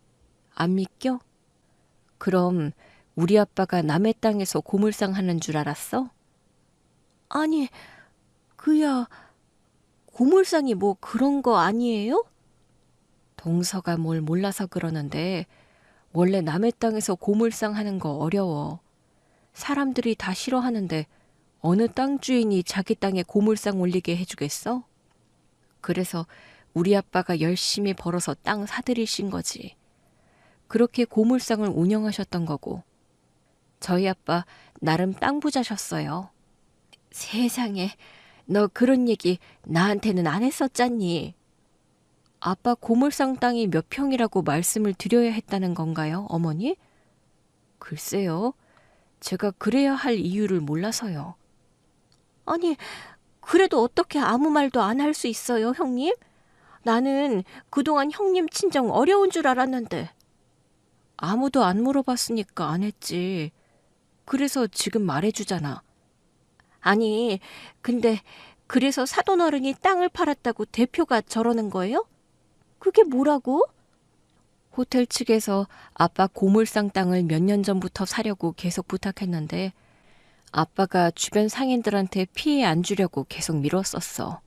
안 믿겨? 그럼 우리 아빠가 남의 땅에서 고물상 하는 줄 알았어? 아니, 그야 고물상이 뭐 그런 거 아니에요? 동서가 뭘 몰라서 그러는데 원래 남의 땅에서 고물상 하는 거 어려워. 사람들이 다 싫어하는데 어느 땅 주인이 자기 땅에 고물상 올리게 해주겠어? 그래서 우리 아빠가 열심히 벌어서 땅 사들이신 거지. 그렇게 고물상을 운영하셨던 거고. 저희 아빠 나름 땅 부자셨어요. 세상에, 너 그런 얘기 나한테는 안 했었잖니. 아빠 고물상 땅이 몇 평이라고 말씀을 드려야 했다는 건가요, 어머니? 글쎄요. 제가 그래야 할 이유를 몰라서요. 아니, 그래도 어떻게 아무 말도 안 할 수 있어요, 형님? 나는 그동안 형님 친정 어려운 줄 알았는데. 아무도 안 물어봤으니까 안 했지. 그래서 지금 말해주잖아. 아니, 근데 그래서 사돈어른이 땅을 팔았다고 대표가 저러는 거예요? 그게 뭐라고? 호텔 측에서 아빠 고물상 땅을 몇 년 전부터 사려고 계속 부탁했는데 아빠가 주변 상인들한테 피해 안 주려고 계속 미뤘었어.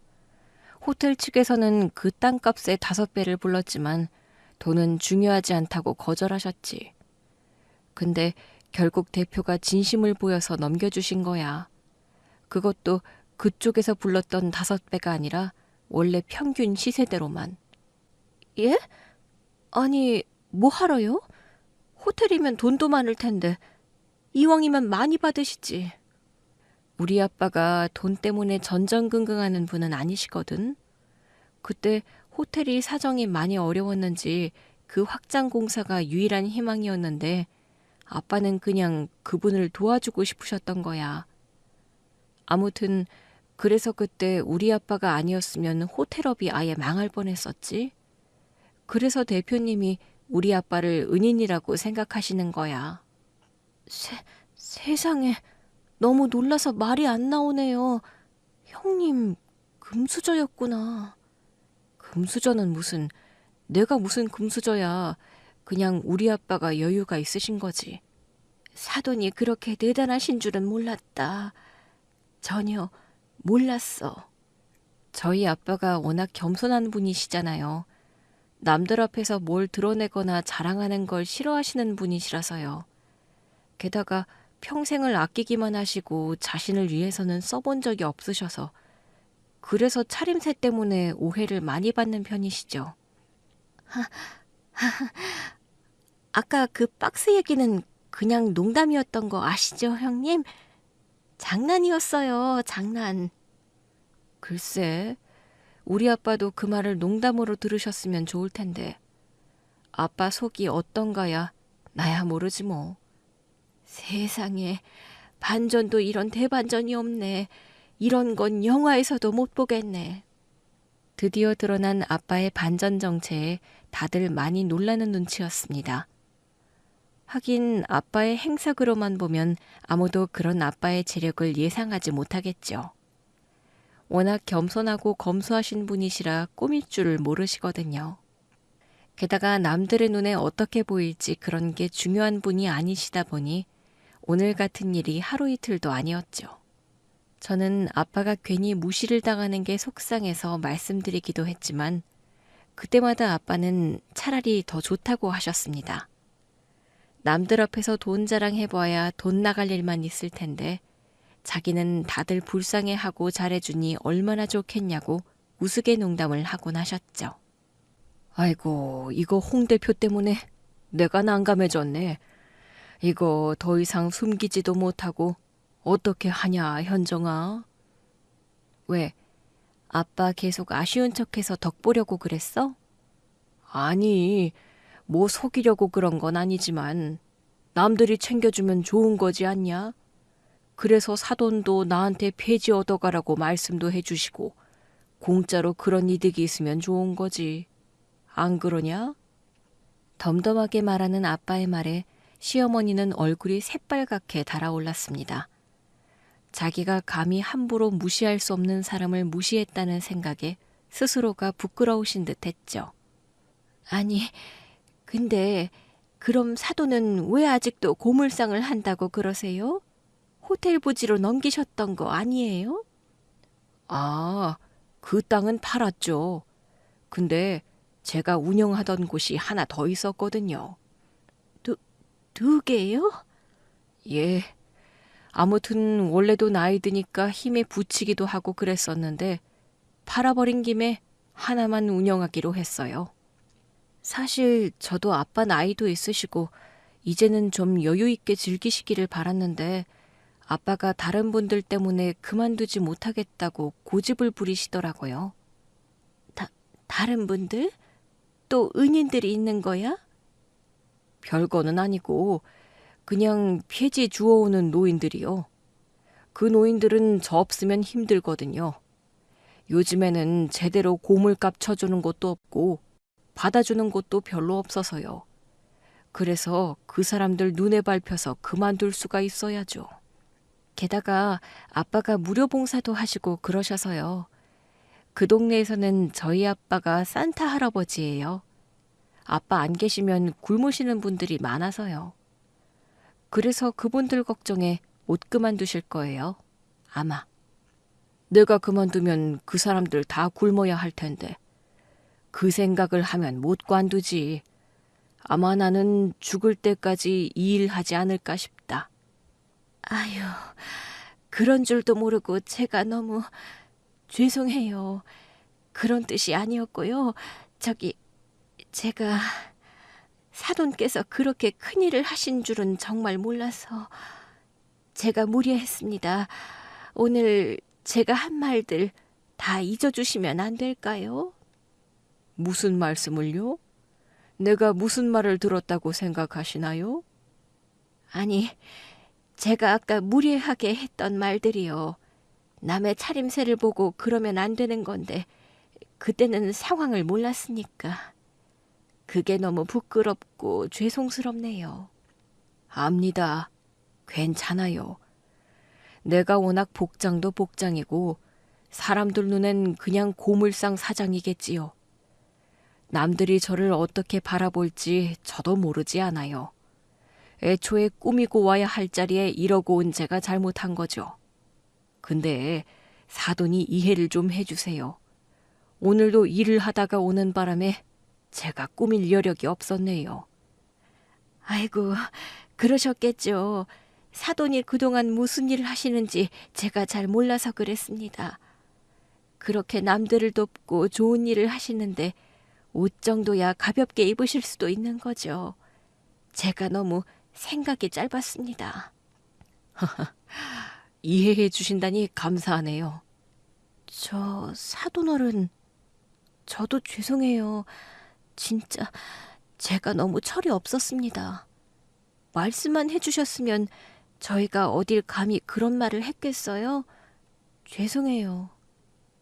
호텔 측에서는 그 땅값의 5배를 불렀지만 돈은 중요하지 않다고 거절하셨지. 근데 결국 대표가 진심을 보여서 넘겨주신 거야. 그것도 그쪽에서 불렀던 5배가 아니라 원래 평균 시세대로만. 예? 아니, 뭐 하러요? 호텔이면 돈도 많을 텐데 이왕이면 많이 받으시지. 우리 아빠가 돈 때문에 전전긍긍하는 분은 아니시거든. 그때 호텔이 사정이 많이 어려웠는지 그 확장 공사가 유일한 희망이었는데 아빠는 그냥 그분을 도와주고 싶으셨던 거야. 아무튼 그래서 그때 우리 아빠가 아니었으면 호텔업이 아예 망할 뻔했었지. 그래서 대표님이 우리 아빠를 은인이라고 생각하시는 거야. 세상에, 너무 놀라서 말이 안 나오네요. 형님, 금수저였구나. 금수저는 무슨, 내가 무슨 금수저야. 그냥 우리 아빠가 여유가 있으신 거지. 사돈이 그렇게 대단하신 줄은 몰랐다. 전혀 몰랐어. 저희 아빠가 워낙 겸손한 분이시잖아요. 남들 앞에서 뭘 드러내거나 자랑하는 걸 싫어하시는 분이시라서요. 게다가 평생을 아끼기만 하시고 자신을 위해서는 써본 적이 없으셔서 그래서 차림새 때문에 오해를 많이 받는 편이시죠. 아까 그 박스 얘기는 그냥 농담이었던 거 아시죠, 형님? 장난이었어요, 장난. 글쎄, 우리 아빠도 그 말을 농담으로 들으셨으면 좋을 텐데 아빠 속이 어떤가야 나야 모르지 뭐. 세상에, 반전도 이런 대반전이 없네. 이런 건 영화에서도 못 보겠네. 드디어 드러난 아빠의 반전 정체에 다들 많이 놀라는 눈치였습니다. 하긴 아빠의 행색으로만 보면 아무도 그런 아빠의 재력을 예상하지 못하겠죠. 워낙 겸손하고 검소하신 분이시라 꾸밀 줄을 모르시거든요. 게다가 남들의 눈에 어떻게 보일지 그런 게 중요한 분이 아니시다 보니 오늘 같은 일이 하루 이틀도 아니었죠. 저는 아빠가 괜히 무시를 당하는 게 속상해서 말씀드리기도 했지만 그때마다 아빠는 차라리 더 좋다고 하셨습니다. 남들 앞에서 돈 자랑해봐야 돈 나갈 일만 있을 텐데 자기는 다들 불쌍해하고 잘해주니 얼마나 좋겠냐고 우스개 농담을 하곤 하셨죠. 아이고, 이거 홍 대표 때문에 내가 난감해졌네. 이거 더 이상 숨기지도 못하고 어떻게 하냐, 현정아? 왜? 아빠 계속 아쉬운 척해서 덕 보려고 그랬어? 아니, 뭐 속이려고 그런 건 아니지만 남들이 챙겨주면 좋은 거지 않냐? 그래서 사돈도 나한테 폐지 얻어가라고 말씀도 해주시고 공짜로 그런 이득이 있으면 좋은 거지. 안 그러냐? 덤덤하게 말하는 아빠의 말에 시어머니는 얼굴이 새빨갛게 달아올랐습니다. 자기가 감히 함부로 무시할 수 없는 사람을 무시했다는 생각에 스스로가 부끄러우신 듯 했죠. 아니, 근데 그럼 사돈은 왜 아직도 고물상을 한다고 그러세요? 호텔 부지로 넘기셨던 거 아니에요? 아, 그 땅은 팔았죠. 근데 제가 운영하던 곳이 하나 더 있었거든요. 두 개요? 예. 아무튼 원래도 나이 드니까 힘에 부치기도 하고 그랬었는데 팔아버린 김에 하나만 운영하기로 했어요. 사실 저도 아빠 나이도 있으시고 이제는 좀 여유 있게 즐기시기를 바랐는데 아빠가 다른 분들 때문에 그만두지 못하겠다고 고집을 부리시더라고요. 다른 분들? 또 은인들이 있는 거야? 별거는 아니고 그냥 폐지 주워오는 노인들이요. 그 노인들은 저 없으면 힘들거든요. 요즘에는 제대로 고물값 쳐주는 곳도 없고 받아주는 곳도 별로 없어서요. 그래서 그 사람들 눈에 밟혀서 그만둘 수가 있어야죠. 게다가 아빠가 무료 봉사도 하시고 그러셔서요. 그 동네에서는 저희 아빠가 산타 할아버지예요. 아빠 안 계시면 굶으시는 분들이 많아서요. 그래서 그분들 걱정에 못 그만두실 거예요. 아마. 내가 그만두면 그 사람들 다 굶어야 할 텐데. 그 생각을 하면 못 관두지. 아마 나는 죽을 때까지 이 일 하지 않을까 싶다. 아유, 그런 줄도 모르고 제가 너무 죄송해요. 그런 뜻이 아니었고요. 제가 사돈께서 그렇게 큰일을 하신 줄은 정말 몰라서 제가 무리했습니다. 오늘 제가 한 말들 다 잊어주시면 안 될까요? 무슨 말씀을요? 내가 무슨 말을 들었다고 생각하시나요? 아니, 제가 아까 무례하게 했던 말들이요. 남의 차림새를 보고 그러면 안 되는 건데 그때는 상황을 몰랐으니까. 그게 너무 부끄럽고 죄송스럽네요. 압니다. 괜찮아요. 내가 워낙 복장도 복장이고 사람들 눈엔 그냥 고물상 사장이겠지요. 남들이 저를 어떻게 바라볼지 저도 모르지 않아요. 애초에 꾸미고 와야 할 자리에 이러고 온 제가 잘못한 거죠. 근데 사돈이 이해를 좀 해주세요. 오늘도 일을 하다가 오는 바람에 제가 꾸밀 여력이 없었네요. 아이고, 그러셨겠죠. 사돈이 그동안 무슨 일을 하시는지 제가 잘 몰라서 그랬습니다. 그렇게 남들을 돕고 좋은 일을 하시는데 옷 정도야 가볍게 입으실 수도 있는 거죠. 제가 너무 생각이 짧았습니다. 이해해 주신다니 감사하네요. 저 사돈어른, 저도 죄송해요. 진짜 제가 너무 철이 없었습니다. 말씀만 해주셨으면 저희가 어딜 감히 그런 말을 했겠어요? 죄송해요.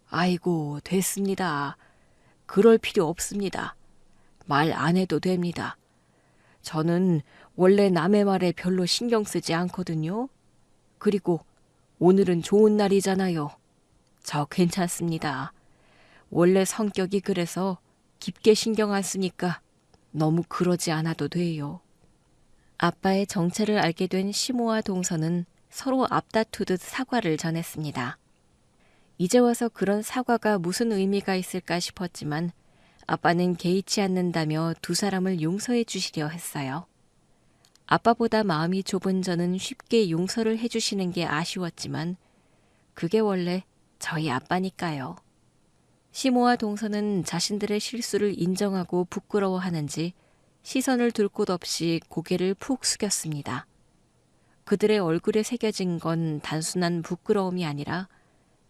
아이고, 됐습니다. 그럴 필요 없습니다. 말 안 해도 됩니다. 저는 원래 남의 말에 별로 신경 쓰지 않거든요. 그리고 오늘은 좋은 날이잖아요. 저 괜찮습니다. 원래 성격이 그래서 깊게 신경 안 쓰니까 너무 그러지 않아도 돼요. 아빠의 정체를 알게 된 시모와 동서는 서로 앞다투듯 사과를 전했습니다. 이제 와서 그런 사과가 무슨 의미가 있을까 싶었지만 아빠는 개의치 않는다며 두 사람을 용서해 주시려 했어요. 아빠보다 마음이 좁은 저는 쉽게 용서를 해주시는 게 아쉬웠지만 그게 원래 저희 아빠니까요. 시모와 동서는 자신들의 실수를 인정하고 부끄러워하는지 시선을 둘 곳 없이 고개를 푹 숙였습니다. 그들의 얼굴에 새겨진 건 단순한 부끄러움이 아니라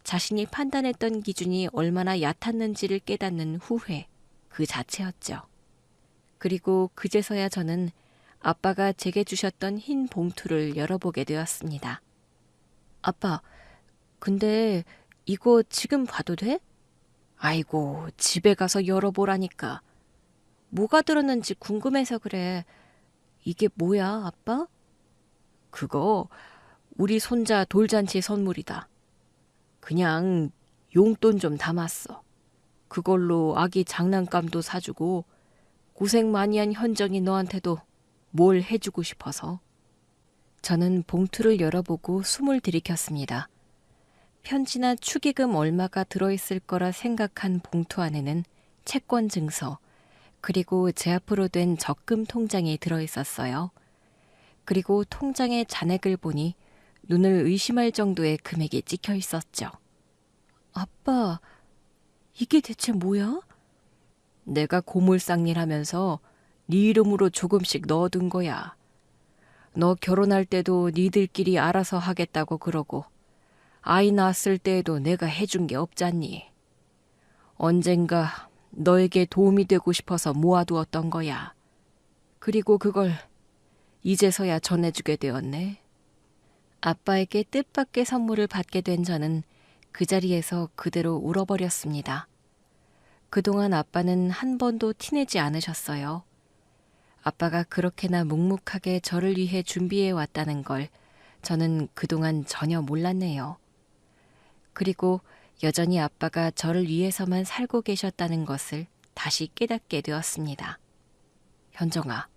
자신이 판단했던 기준이 얼마나 얕았는지를 깨닫는 후회 그 자체였죠. 그리고 그제서야 저는 아빠가 제게 주셨던 흰 봉투를 열어보게 되었습니다. 아빠, 근데 이거 지금 봐도 돼? 아이고, 집에 가서 열어보라니까. 뭐가 들었는지 궁금해서 그래. 이게 뭐야, 아빠? 그거 우리 손자 돌잔치 선물이다. 그냥 용돈 좀 담았어. 그걸로 아기 장난감도 사주고 고생 많이 한 현정이 너한테도 뭘 해주고 싶어서. 저는 봉투를 열어보고 숨을 들이켰습니다. 편지나 축의금 얼마가 들어있을 거라 생각한 봉투 안에는 채권 증서, 그리고 제 앞으로 된 적금 통장이 들어있었어요. 그리고 통장의 잔액을 보니 눈을 의심할 정도의 금액이 찍혀 있었죠. 아빠, 이게 대체 뭐야? 내가 고물상일 하면서 네 이름으로 조금씩 넣어둔 거야. 너 결혼할 때도 니들끼리 알아서 하겠다고 그러고 아이 낳았을 때에도 내가 해준 게 없잖니. 언젠가 너에게 도움이 되고 싶어서 모아두었던 거야. 그리고 그걸 이제서야 전해주게 되었네. 아빠에게 뜻밖의 선물을 받게 된 저는 그 자리에서 그대로 울어버렸습니다. 그동안 아빠는 한 번도 티내지 않으셨어요. 아빠가 그렇게나 묵묵하게 저를 위해 준비해 왔다는 걸 저는 그동안 전혀 몰랐네요. 그리고 여전히 아빠가 저를 위해서만 살고 계셨다는 것을 다시 깨닫게 되었습니다. 현정아,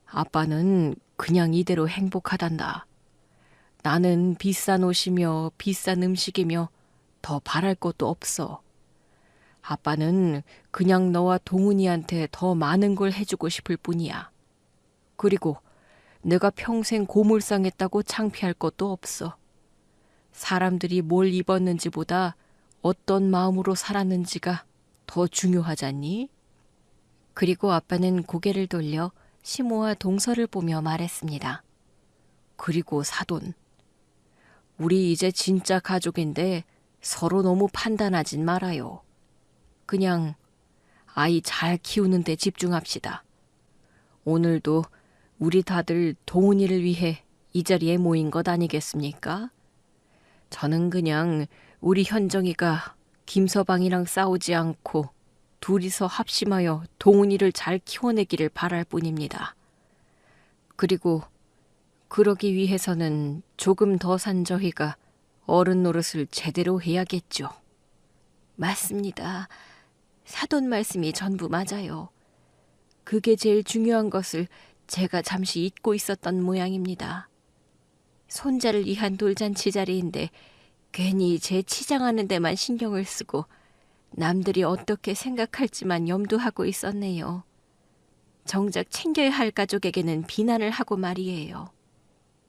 아빠는 그냥 이대로 행복하단다. 나는 비싼 옷이며 비싼 음식이며 더 바랄 것도 없어. 아빠는 그냥 너와 동훈이한테 더 많은 걸 해주고 싶을 뿐이야. 그리고 내가 평생 고물상했다고 창피할 것도 없어. 사람들이 뭘 입었는지보다 어떤 마음으로 살았는지가 더 중요하잖니? 그리고 아빠는 고개를 돌려 시모와 동서를 보며 말했습니다. 그리고 사돈. 우리 이제 진짜 가족인데 서로 너무 판단하진 말아요. 그냥 아이 잘 키우는 데 집중합시다. 오늘도 우리 다들 동훈이를 위해 이 자리에 모인 것 아니겠습니까? 저는 그냥 우리 현정이가 김서방이랑 싸우지 않고 둘이서 합심하여 동훈이를 잘 키워내기를 바랄 뿐입니다. 그리고 그러기 위해서는 조금 더 산 저희가 어른 노릇을 제대로 해야겠죠. 맞습니다. 사돈 말씀이 전부 맞아요. 그게 제일 중요한 것을 제가 잠시 잊고 있었던 모양입니다. 손자를 위한 돌잔치 자리인데 괜히 제 치장하는 데만 신경을 쓰고 남들이 어떻게 생각할지만 염두하고 있었네요. 정작 챙겨야 할 가족에게는 비난을 하고 말이에요.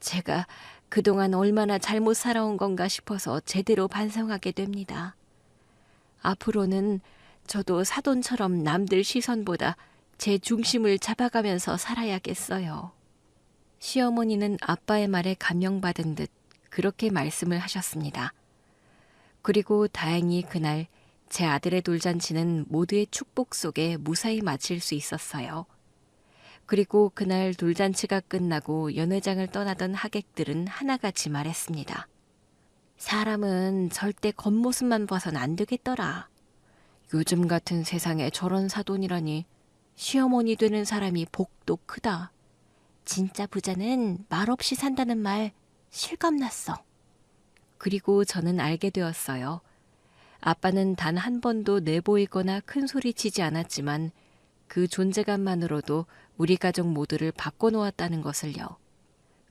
제가 그동안 얼마나 잘못 살아온 건가 싶어서 제대로 반성하게 됩니다. 앞으로는 저도 사돈처럼 남들 시선보다 제 중심을 잡아가면서 살아야겠어요. 시어머니는 아빠의 말에 감명받은 듯 그렇게 말씀을 하셨습니다. 그리고 다행히 그날 제 아들의 돌잔치는 모두의 축복 속에 무사히 마칠 수 있었어요. 그리고 그날 돌잔치가 끝나고 연회장을 떠나던 하객들은 하나같이 말했습니다. 사람은 절대 겉모습만 봐선 안 되겠더라. 요즘 같은 세상에 저런 사돈이라니 시어머니 되는 사람이 복도 크다. 진짜 부자는 말없이 산다는 말 실감났어. 그리고 저는 알게 되었어요. 아빠는 단 한 번도 내보이거나 큰 소리 치지 않았지만 그 존재감만으로도 우리 가족 모두를 바꿔놓았다는 것을요.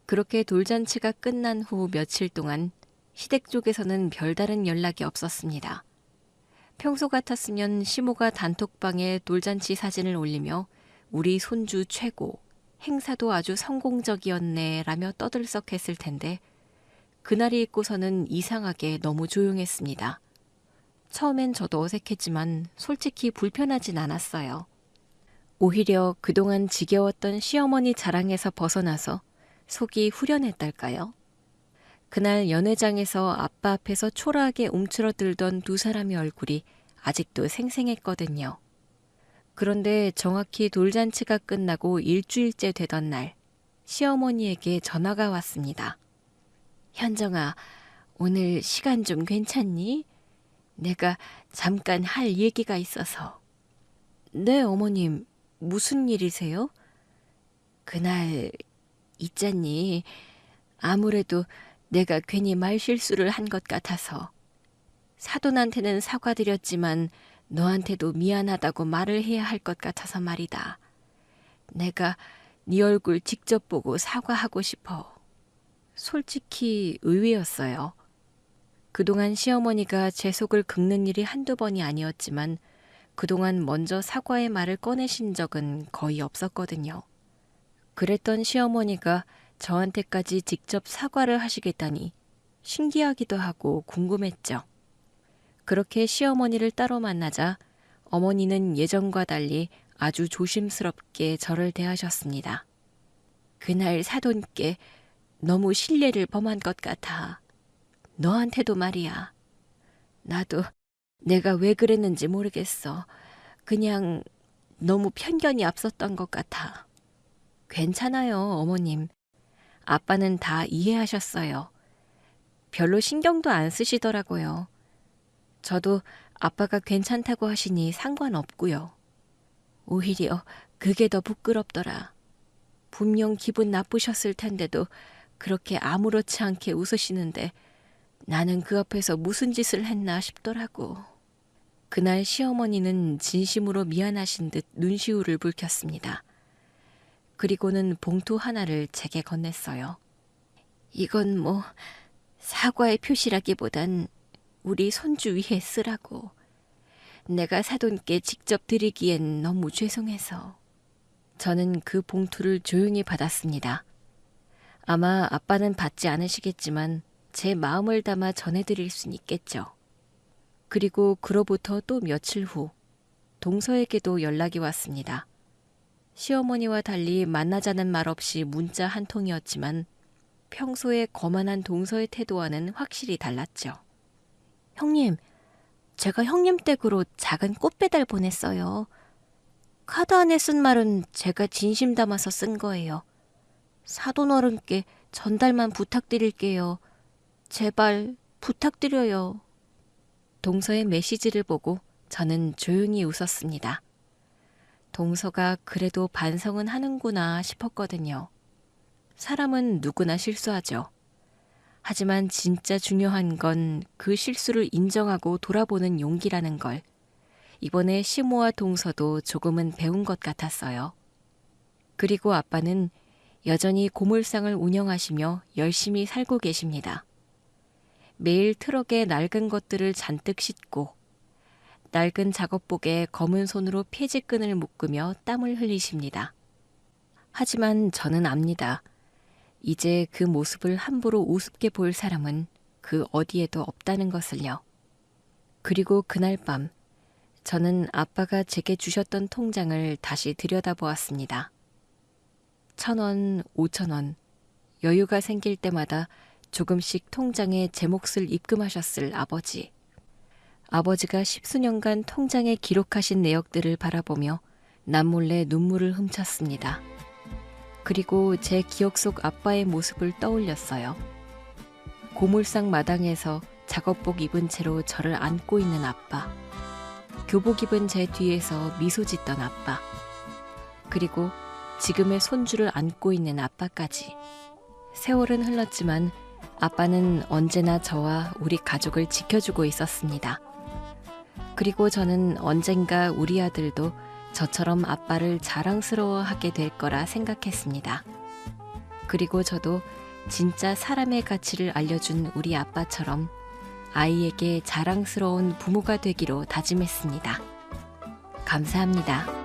그렇게 돌잔치가 끝난 후 며칠 동안 시댁 쪽에서는 별다른 연락이 없었습니다. 평소 같았으면 시모가 단톡방에 돌잔치 사진을 올리며 우리 손주 최고, 행사도 아주 성공적이었네 라며 떠들썩했을 텐데 그날이 있고서는 이상하게 너무 조용했습니다. 처음엔 저도 어색했지만 솔직히 불편하진 않았어요. 오히려 그동안 지겨웠던 시어머니 자랑에서 벗어나서 속이 후련했달까요? 그날 연회장에서 아빠 앞에서 초라하게 움츠러들던 두 사람의 얼굴이 아직도 생생했거든요. 그런데 정확히 돌잔치가 끝나고 일주일째 되던 날, 시어머니에게 전화가 왔습니다. 현정아, 오늘 시간 좀 괜찮니? 내가 잠깐 할 얘기가 있어서. 네, 어머님. 무슨 일이세요? 그날 있잖니. 아무래도 내가 괜히 말실수를 한 것 같아서. 사돈한테는 사과드렸지만 너한테도 미안하다고 말을 해야 할 것 같아서 말이다. 내가 네 얼굴 직접 보고 사과하고 싶어. 솔직히 의외였어요. 그동안 시어머니가 제 속을 긁는 일이 한두 번이 아니었지만 그동안 먼저 사과의 말을 꺼내신 적은 거의 없었거든요. 그랬던 시어머니가 저한테까지 직접 사과를 하시겠다니 신기하기도 하고 궁금했죠. 그렇게 시어머니를 따로 만나자 어머니는 예전과 달리 아주 조심스럽게 저를 대하셨습니다. 그날 사돈께 너무 신뢰를 범한 것 같아. 너한테도 말이야. 나도 내가 왜 그랬는지 모르겠어. 그냥 너무 편견이 앞섰던 것 같아. 괜찮아요, 어머님. 아빠는 다 이해하셨어요. 별로 신경도 안 쓰시더라고요. 저도 아빠가 괜찮다고 하시니 상관없고요. 오히려 그게 더 부끄럽더라. 분명 기분 나쁘셨을 텐데도 그렇게 아무렇지 않게 웃으시는데 나는 그 앞에서 무슨 짓을 했나 싶더라고. 그날 시어머니는 진심으로 미안하신 듯 눈시울을 붉혔습니다. 그리고는 봉투 하나를 제게 건넸어요. 이건 뭐 사과의 표시라기보단 우리 손주 위해 쓰라고. 내가 사돈께 직접 드리기엔 너무 죄송해서. 저는 그 봉투를 조용히 받았습니다. 아마 아빠는 받지 않으시겠지만 제 마음을 담아 전해드릴 순 있겠죠. 그리고 그로부터 또 며칠 후 동서에게도 연락이 왔습니다. 시어머니와 달리 만나자는 말 없이 문자 한 통이었지만 평소에 거만한 동서의 태도와는 확실히 달랐죠. 형님, 제가 형님 댁으로 작은 꽃 배달 보냈어요. 카드 안에 쓴 말은 제가 진심 담아서 쓴 거예요. 사돈 어른께 전달만 부탁드릴게요. 제발 부탁드려요. 동서의 메시지를 보고 저는 조용히 웃었습니다. 동서가 그래도 반성은 하는구나 싶었거든요. 사람은 누구나 실수하죠. 하지만 진짜 중요한 건 그 실수를 인정하고 돌아보는 용기라는 걸 이번에 시모와 동서도 조금은 배운 것 같았어요. 그리고 아빠는 여전히 고물상을 운영하시며 열심히 살고 계십니다. 매일 트럭에 낡은 것들을 잔뜩 싣고 낡은 작업복에 검은 손으로 폐지끈을 묶으며 땀을 흘리십니다. 하지만 저는 압니다. 이제 그 모습을 함부로 우습게 볼 사람은 그 어디에도 없다는 것을요. 그리고 그날 밤 저는 아빠가 제게 주셨던 통장을 다시 들여다보았습니다. 1,000원, 5,000원, 여유가 생길 때마다 조금씩 통장에 제 몫을 입금하셨을 아버지. 아버지가 10수년간 통장에 기록하신 내역들을 바라보며 남몰래 눈물을 훔쳤습니다. 그리고 제 기억 속 아빠의 모습을 떠올렸어요. 고물상 마당에서 작업복 입은 채로 저를 안고 있는 아빠, 교복 입은 제 뒤에서 미소 짓던 아빠, 그리고 지금의 손주를 안고 있는 아빠까지. 세월은 흘렀지만 아빠는 언제나 저와 우리 가족을 지켜주고 있었습니다. 그리고 저는 언젠가 우리 아들도 저처럼 아빠를 자랑스러워하게 될 거라 생각했습니다. 그리고 저도 진짜 사람의 가치를 알려준 우리 아빠처럼 아이에게 자랑스러운 부모가 되기로 다짐했습니다. 감사합니다.